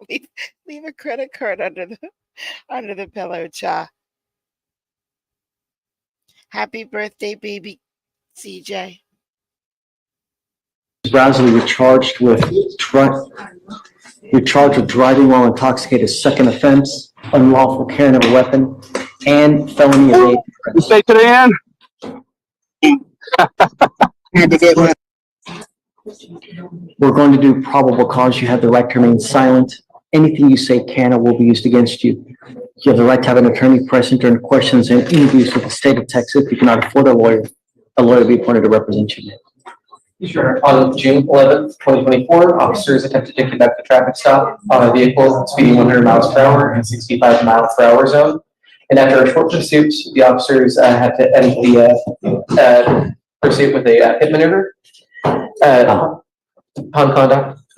Leave a credit card under the pillow, Cha. Happy birthday, baby CJ. Brazil, you're charged with driving while intoxicated, second offense, unlawful carrying of a weapon, and felony evade. You say today, Ann? We're going to do probable cause. You have the right to remain silent. Anything you say can or will be used against you. You have the right to have an attorney present during questions and interviews with the state of Texas. If you cannot afford a lawyer will be appointed to represent you. Sure. On June 11th, 2024, officers attempted to conduct a traffic stop on a vehicle speeding 100 miles per hour in a 65 mile per hour zone. And after a short pursuit, the officers had to end the pursuit with a pit maneuver. Upon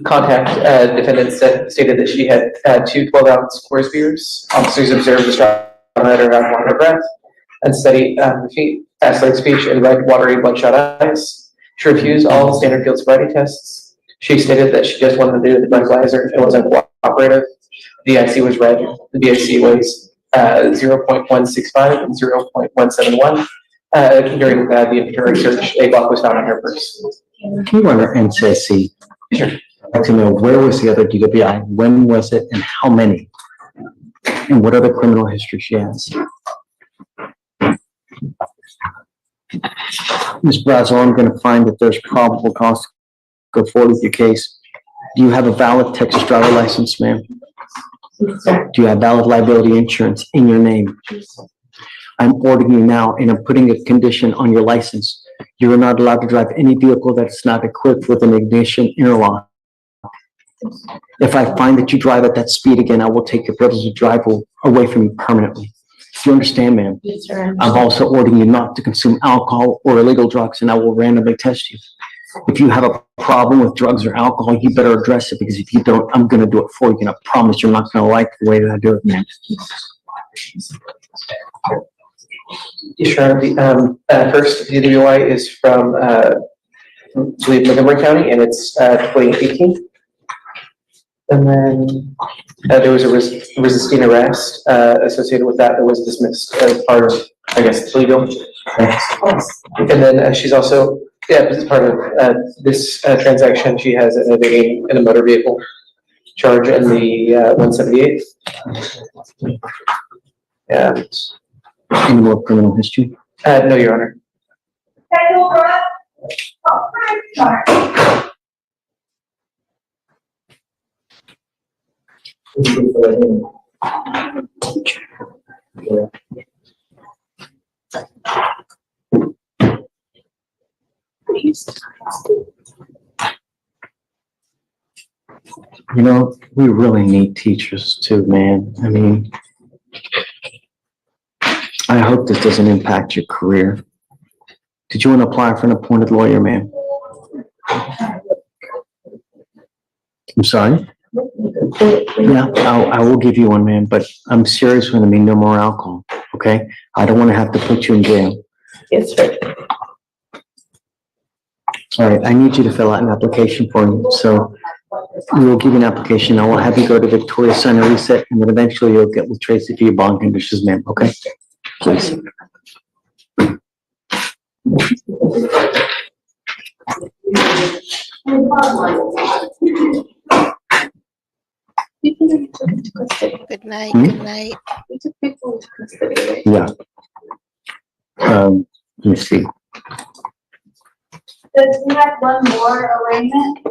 contact, defendant stated that she had two 12-ounce course beers. Officers observed the strong letter of on her breath, unsteady feet, fast-like speech, and red, watery, bloodshot eyes. She refused all standard field sobriety tests. She stated that she just wanted to do the breathalyzer and wasn't cooperative. The IC was red. The BAC was 0.165 and 0.171. During the empiric search, a block was found on her purse. Can you run our NCSC? Sure. I'd like to know, where was the other DWI? When was it and how many? And what other criminal history she has? Ms. Brazel, I'm going to find that there's probable cause to go forward with your case. Do you have a valid Texas driver license, ma'am? Do you have valid liability insurance in your name? I'm ordering you now, and I'm putting a condition on your license. You are not allowed to drive any vehicle that's not equipped with an ignition interlock. If I find that you drive at that speed again, I will take your privilege to drive away from you permanently. Do you understand, ma'am? Yes, sir. I'm also ordering you not to consume alcohol or illegal drugs, and I will randomly test you. If you have a problem with drugs or alcohol, you better address it, because if you don't, I'm going to do it for you, and I promise you're not going to like the way that I do it, man. Sure. The first DWI is from, I believe, Montgomery County, and it's 2018. And then there was a resisting arrest associated with that was dismissed as part of, I guess, the legal. And then she's also, as part of this transaction, she has an evading in a motor vehicle charge in the 178. And any more criminal history? No, Your Honor. You know, we really need teachers too, man. I mean, I hope this doesn't impact your career. Did you want to apply for an appointed lawyer, ma'am? I'm sorry? Yeah, I will give you one, man, but I'm serious when I mean no more alcohol, okay? I don't want to have to put you in jail. Yes, sir. All right, I need you to fill out an application for me. So we will give you an application. I will have you go to Victoria Sign and Reset, and then eventually you'll get with Tracy for your bond conditions, ma'am, okay? Please. Good night. Good night. Yeah. Let me see. Does we have one more arraignment?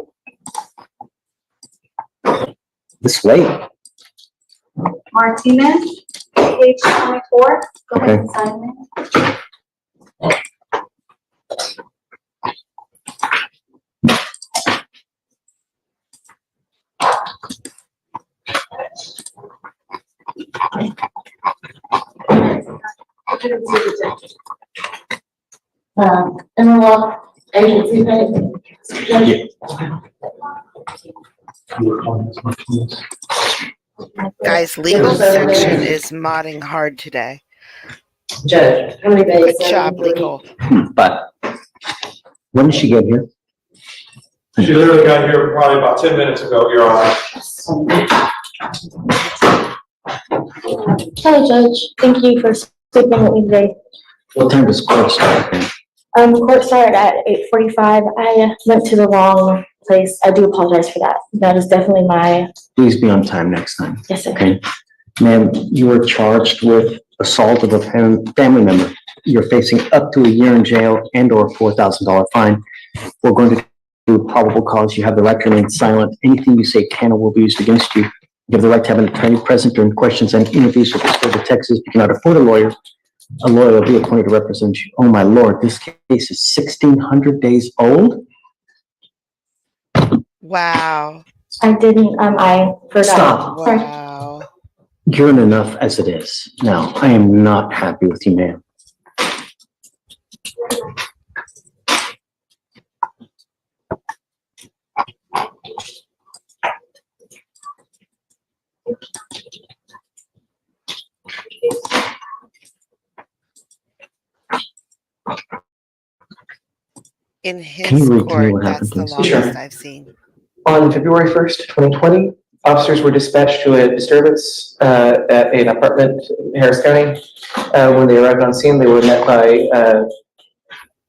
This way. Martinez, page 24. Go ahead and Okay. sign it. Interlock agency pay. Guys, legal section is modding hard today. Judge, how many days? Good job, legal. But when did she get here? She literally got here probably about 10 minutes ago, Your Honor. Hello, Judge. Thank you for speaking with me today. What time does court start? Court started at 8:45. I went to the wrong place. I do apologize for that. That is definitely my, Please be on time next time. yes, sir. Okay. Ma'am, you were charged with assault of a family member. You're facing up to a year in jail and or a $4,000 fine. We're going to do probable cause. You have the right to remain silent. Anything you say can or will be used against you. You have the right to have an attorney present during questions and interviews with the state of Texas. You cannot afford a lawyer will be appointed to represent you. Oh my Lord, this case is 1,600 days old? Wow. I didn't, I forgot. Stop. Sorry. Wow. You're in enough as it is. Now, I am not happy with you, ma'am. In Can you his read to me court, what that's happened, the please? longest Sure. I've seen. On February 1st, 2020, officers were dispatched to a disturbance at an apartment in Harris County. When they arrived on scene, they were met by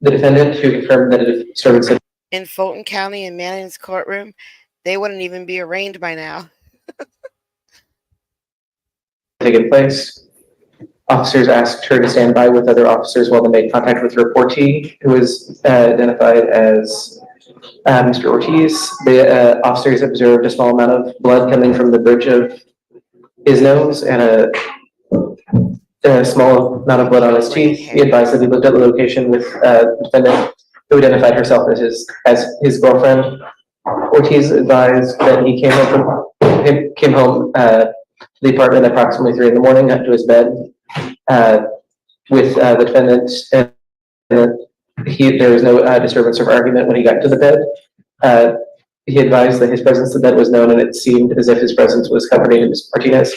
the defendant, who confirmed that a disturbance had In Fulton County and Manning's courtroom, they wouldn't even be arraigned by now. taken place. Officers asked her to stand by with other officers while they made contact with the reportee, who was identified as Mr. Ortiz. The officers observed a small amount of blood coming from the bridge of his nose and a small amount of blood on his teeth. He advised that he looked at the location with the defendant, who identified herself as his girlfriend. Ortiz advised that he came home to the apartment at approximately 3 a.m, got to his bed with the defendant, and there was no disturbance or argument when he got to the bed. He advised that his presence in bed was known, and it seemed as if his presence was comforting Ms. Martinez.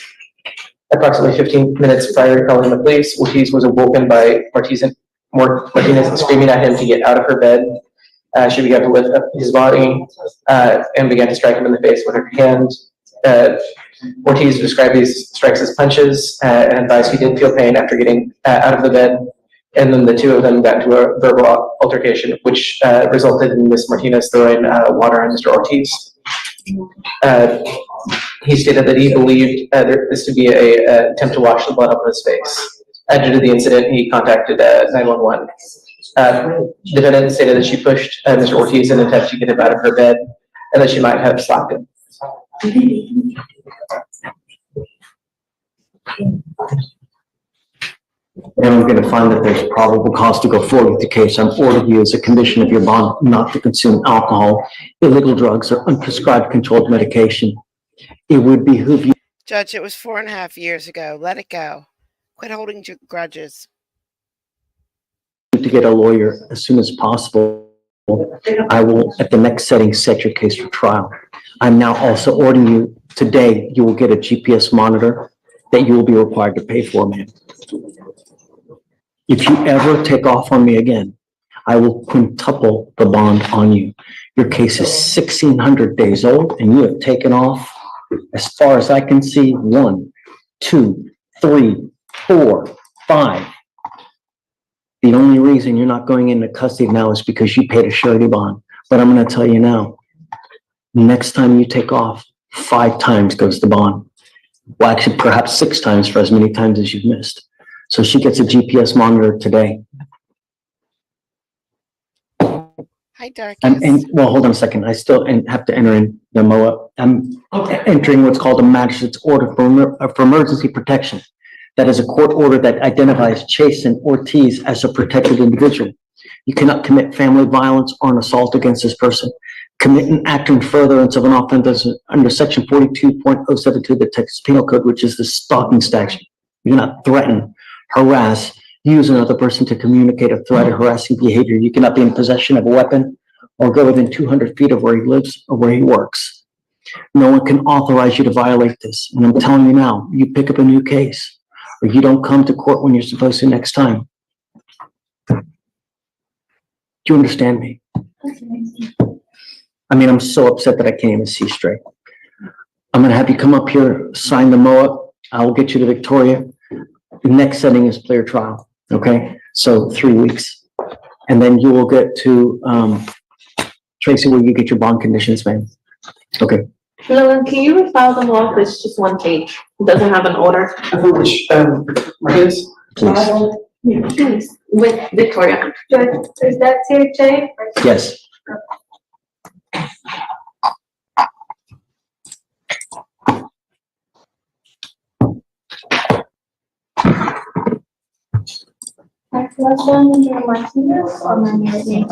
Approximately 15 minutes prior to calling the police, Ortiz was awoken by Martinez screaming at him to get out of her bed. She began to lift up his body and began to strike him in the face with her hand. Ortiz described these strikes as punches and advised he did feel pain after getting out of the bed. And then the two of them got into a verbal altercation, which resulted in Ms. Martinez throwing water on Mr. Ortiz. He stated that he believed this to be an attempt to wash the blood off his face. Due to the incident, he contacted 911. Defendant stated that she pushed Mr. Ortiz in an attempt to get him out of her bed, and that she might have slapped him. And I'm going to find that there's probable cause to go forward with the case. I'm ordering you as a condition of your bond not to consume alcohol, illegal drugs, or unprescribed controlled medication. It would behoove you. Judge, it was 4.5 years ago. Let it go. Quit holding grudges. To get a lawyer as soon as possible. I will, at the next setting, set your case for trial. I'm now also ordering you today, you will get a GPS monitor that you will be required to pay for, ma'am. If you ever take off on me again, I will quintuple the bond on you. Your case is 1,600 days old, and you have taken off, as far as I can see, 1, 2, 3, 4, 5. The only reason you're not going into custody now is because you paid a surety bond. But I'm going to tell you now, next time you take off, 5 times goes the bond. Well, actually, perhaps 6 times for as many times as you've missed. So she gets a GPS monitor today. Hi, Darkest. And well, hold on a second. I still have to enter in the MOA. I'm entering what's called a magistrate's order for emergency protection. That is a court order that identifies Chasen Ortiz as a protected individual. You cannot commit family violence or an assault against this person. Commit an act in furtherance of an offense under section 42.072 of the Texas Penal Code, which is the stalking statute. You cannot threaten, harass, use another person to communicate a threat or harassing behavior. You cannot be in possession of a weapon or go within 200 feet of where he lives or where he works. No one can authorize you to violate this. And I'm telling you now, you pick up a new case or you don't come to court when you're supposed to next time. Do you understand me? I mean, I'm so upset that I can't even see straight. I'm gonna have you come up here, sign the MOA. I will get you to Victoria. The next setting is player trial, okay? So 3 weeks. And then you will get to Tracy, where you get your bond conditions, man. Okay. Logan, can you refile the law? It's just 1 page. It doesn't have an order. Which, Martinez? Please. Please, with Victoria. Is that CHA? Yes. Last one, Martinez, or my name?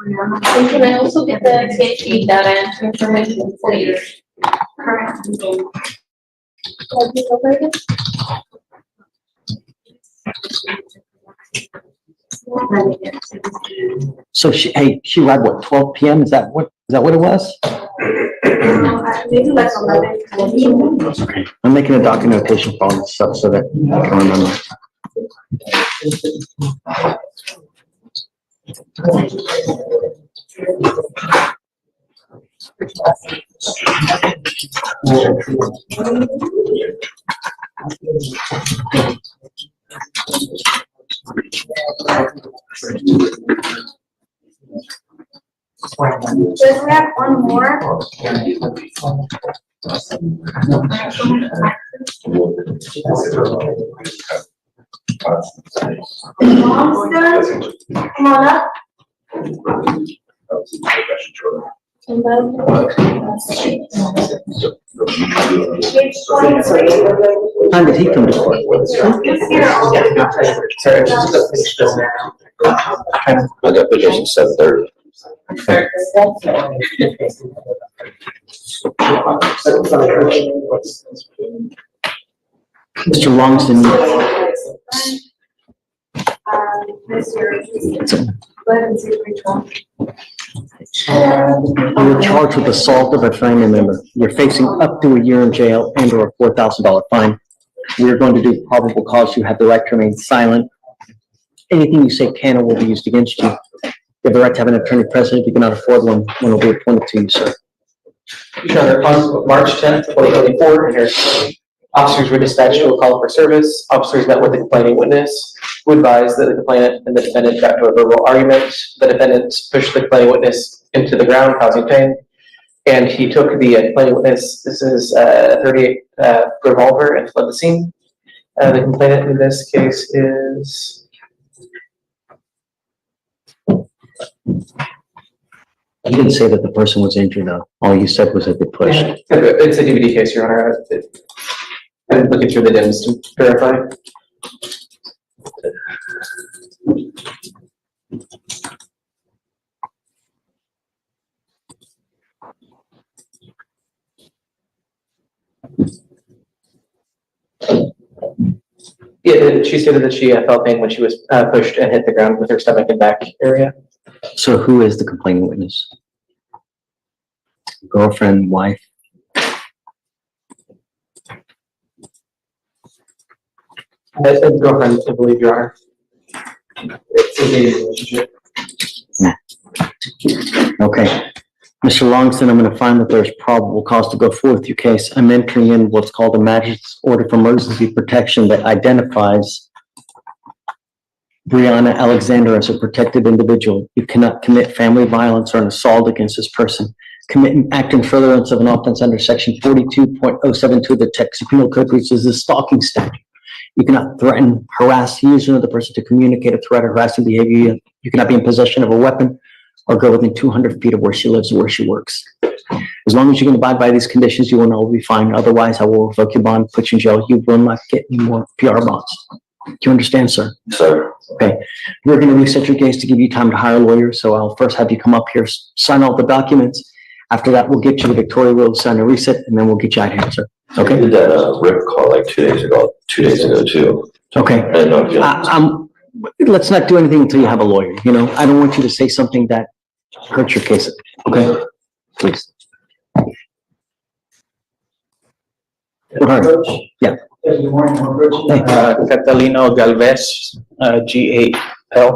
And can I also get the CHE data and information for you? Correct. So she arrived what, 12 p.m.? Is that what it was? Maybe like 11. Okay. I'm making a documentation for all this stuff so that I can remember. Does we have one more? Monster, come on up. And then. Page 23. Time did he come to court? My application 7:30. Mr. Longston, you're charged with assault of a family member. You're facing up to a year in jail and or a $4,000 fine. We're going to do probable cause. You have the right to remain silent. Anything you say can or will be used against you. You have the right to have an attorney present. If you cannot afford one will be appointed to you, sir. Your Honor, on March 10th, 2024, here, officers were dispatched to a call for service. Officers met with the complaining witness, who advised that the complainant and the defendant got into a verbal argument. The defendant pushed the complaining witness into the ground, causing pain, and he took the complaining witness, this is a .38 revolver, and fled the scene. The complainant in this case is. You didn't say that the person was injured, though. All you said was that they pushed. It's a DVD case, Your Honor. I'm looking through the DIMS to verify. Yeah, she stated that she felt pain when she was pushed and hit the ground with her stomach and back area. So who is the complaining witness? Girlfriend, wife? Girlfriend, I believe, Your Honor. It's a dating relationship. Okay. Mr. Longston, I'm going to find that there's probable cause to go forward with your case. I'm entering in what's called a magistrate's order for emergency protection that identifies Brianna Alexander as a protected individual. You cannot commit family violence or an assault against this person. Commit an act in furtherance of an offense under section 42.072 of the Texas Penal Code, which is the stalking statute. You cannot threaten, harass, use another person to communicate a threat or harassing behavior. You cannot be in possession of a weapon or go within 200 feet of where she lives or where she works. As long as you can abide by these conditions, you will not be fine. Otherwise, I will revoke your bond, put you in jail. You will not get any more PR bonds. Do you understand, sir? Sir. Okay. We're going to reset your case to give you time to hire a lawyer. So I'll first have you come up here, sign all the documents. After that, we'll get you to Victoria, we'll sign a reset, and then we'll get you out here, sir. Okay? I did that RIP call like 2 days ago too. Okay. I didn't know if you- Let's not do anything until you have a lawyer. You know, I don't want you to say something that hurts your case. Okay? Please. Yeah. Catalino Galvez, G-A-L.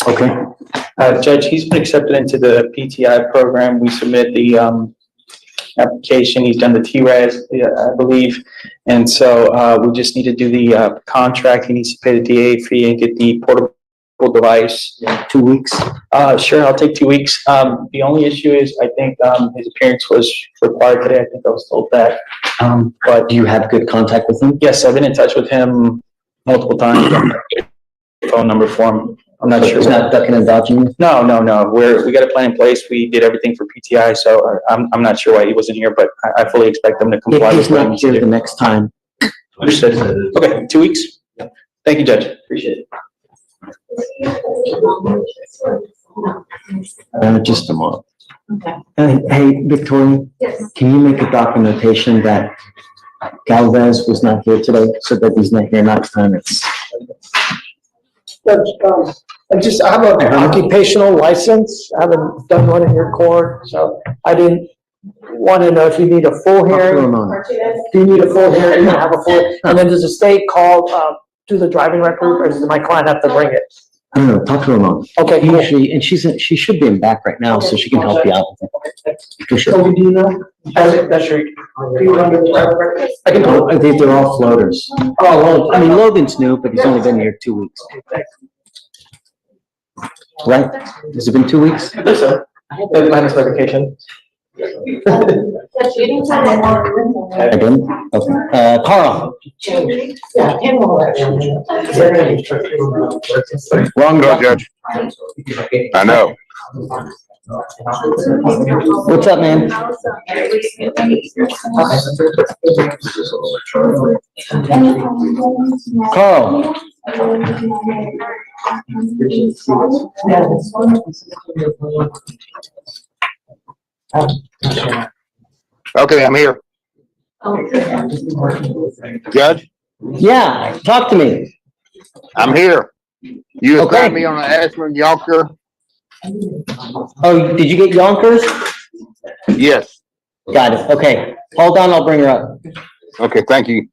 Okay. Judge, he's been accepted into the PTI program. We submit the application. He's done the TRAS, I believe. And so we just need to do the contract. He needs to pay the DA fee and get the portable device. Yeah, 2 weeks. Sure, I'll take 2 weeks. The only issue is I think his appearance was required today. I think I was told that. But do you have good contact with him? Yes, I've been in touch with him multiple times. Phone number for him. I'm not sure. He's not ducking and dodging? No. We got a plan in place. We did everything for PTI, so I'm not sure why he wasn't here, but I fully expect him to comply. If he's not here the next time. Understood. Okay, 2 weeks? Thank you, Judge. Appreciate it. Just a moment. Okay. Hey, Victoria, Yes. can you make a documentation that Galvez was not here today so that he's not here next time? I have an occupational license. I haven't done one in your court, so I didn't Want to know if you need a full hearing. Do you need a full hearing? You have a full, and then does the state call, do the driving record, or does my client have to bring it? I don't know, talk to Ramon. Okay, cool. Usually, and she should be in back right now, so she can help you out with it. For sure. So do you know? That's your. Do you run the driving record? I can I think they're all floaters. Oh, I mean, Logan's new, but he's only been here 2 weeks. Right? Has it been 2 weeks? Yes, sir. Minus revocation. I didn't? Okay. Carl. Wrong go, Judge. I know. What's up, man? Carl. Okay, I'm here. Judge, Yeah, talk to me. I'm here. You Okay. assigned me on an Ashland Yonker? Oh, did you get Yonkers? Yes. Got it. Okay. Hold on, I'll bring her up. Okay, thank you.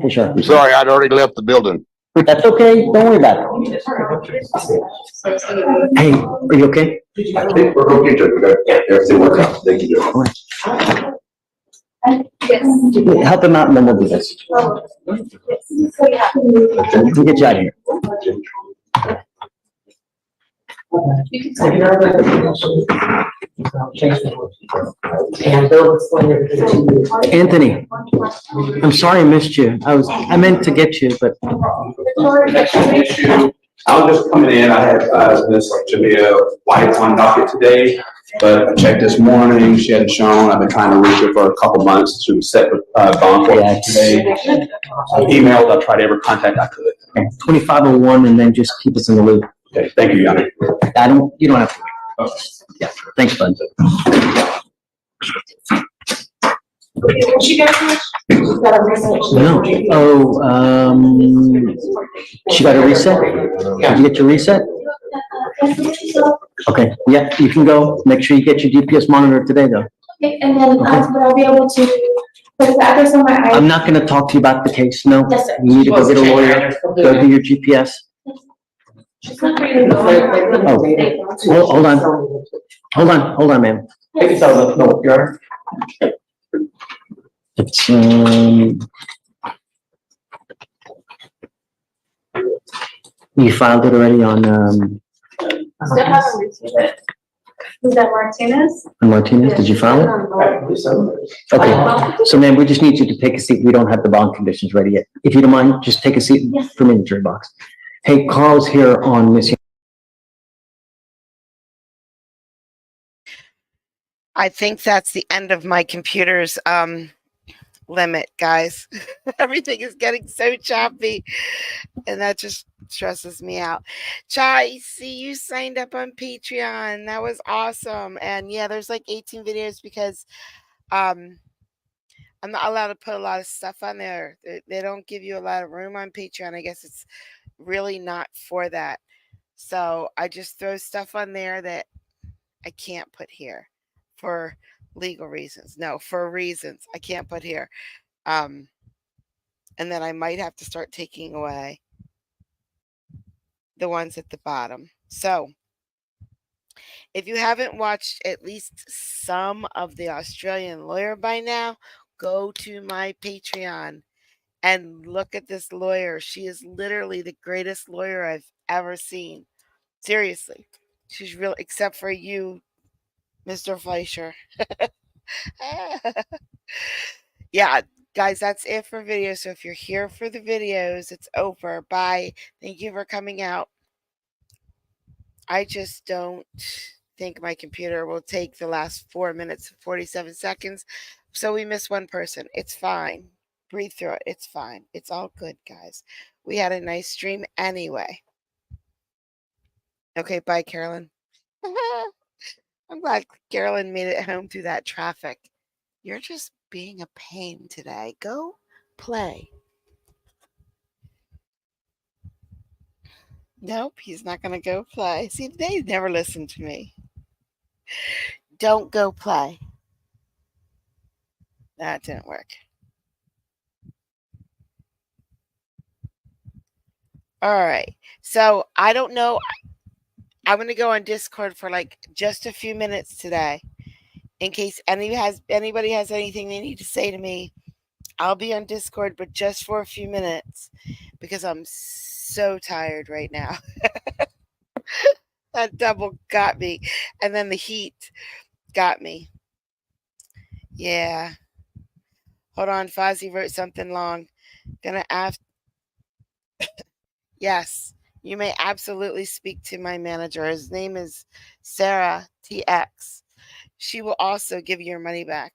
For sure. I'm sorry, I'd already left the building. That's okay. Don't worry about it. Hey, are you okay? I think we're okay, Judge. We got everything worked out. Thank you, Judge. Help him out and then we'll do this. We'll get you out of here. Anthony, I'm sorry I missed you. I meant to get you, but. Issue. I was just coming in, I had, Miss Jamia White on docket today, but I checked this morning, she hadn't shown, I've been trying to reach her for a couple months to set with, bond for today. I've emailed, I've tried every contact I could. 2501 and then just keep us in the loop. Okay, thank you, Yanni. You don't have to wait. Okay. Yeah, thanks, bud. No. She got a reset? Did you get your reset? Okay, yeah, you can go. Make sure you get your GPS monitor today, though. Okay, and then, but I'll be able to put the address on my ID. I'm not gonna talk to you about the case, no. Yes, sir. You need to go get a lawyer, go do your GPS. Oh, hold on. Hold on, ma'am. No, Your Honor. It's, you filed it already on, Still haven't received it. Is that Martinez? Martinez, did you file it? Okay, so ma'am, we just need you to take a seat. We don't have the bond conditions ready yet. If you don't mind, just take a seat for me in the jury box. Hey, Carl's here on Miss. I think that's the end of my computer's limit, guys. Everything is getting so choppy, and that just stresses me out. Chai, see you signed up on Patreon. That was awesome. And yeah, there's like 18 videos because I'm not allowed to put a lot of stuff on there. They don't give you a lot of room on Patreon. I guess it's really not for that. So I just throw stuff on there that I can't put here for legal reasons. No, for reasons I can't put here. And then I might have to start taking away the ones at the bottom. So if you haven't watched at least some of The Australian Lawyer by now, go to my Patreon and look at this lawyer. She is literally the greatest lawyer I've ever seen. Seriously. She's real, except for you, Mr. Fleischer. Yeah, guys, that's it for video. So if you're here for the videos, it's over. Bye. Thank you for coming out. I just don't think my computer will take the last 4 minutes and 47 seconds. So we miss one person. It's fine. Breathe through it. It's fine. It's all good, guys. We had a nice stream anyway. Okay, bye, Carolyn. I'm glad Carolyn made it home through that traffic. You're just being a pain today. Go play. Nope, he's not going to go play. See, they never listen to me. Don't go play. That didn't work. All right. So I don't know. I'm going to go on Discord for like just a few minutes today in case anybody has anything they need to say to me. I'll be on Discord, but just for a few minutes because I'm so tired right now. That double got me. And then the heat got me. Yeah. Hold on. Fozzie wrote something long. Gonna ask. Yes, you may absolutely speak to my manager. His name is Sarah TX. She will also give you your money back.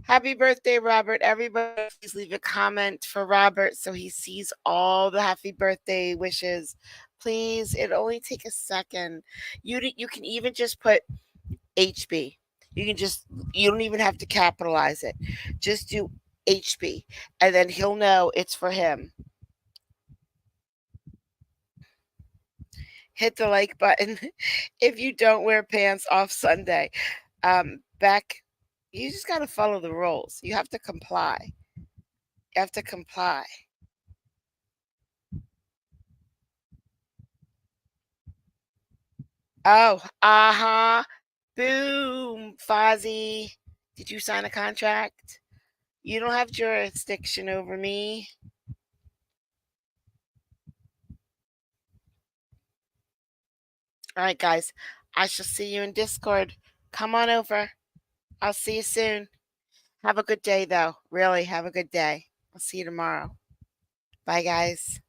Happy birthday, Robert. Everybody, please leave a comment for Robert so he sees all the happy birthday wishes. Please, it'll only take a second. You can even just put HB. You don't even have to capitalize it. Just do HB, and then he'll know it's for him. Hit the like button if you don't wear pants off Sunday. You just got to follow the rules. You have to comply. You have to comply. Oh, boom, Fozzie. Did you sign a contract? You don't have jurisdiction over me. All right, guys. I shall see you in Discord. Come on over. I'll see you soon. Have a good day, though. Really, have a good day. I'll see you tomorrow. Bye, guys.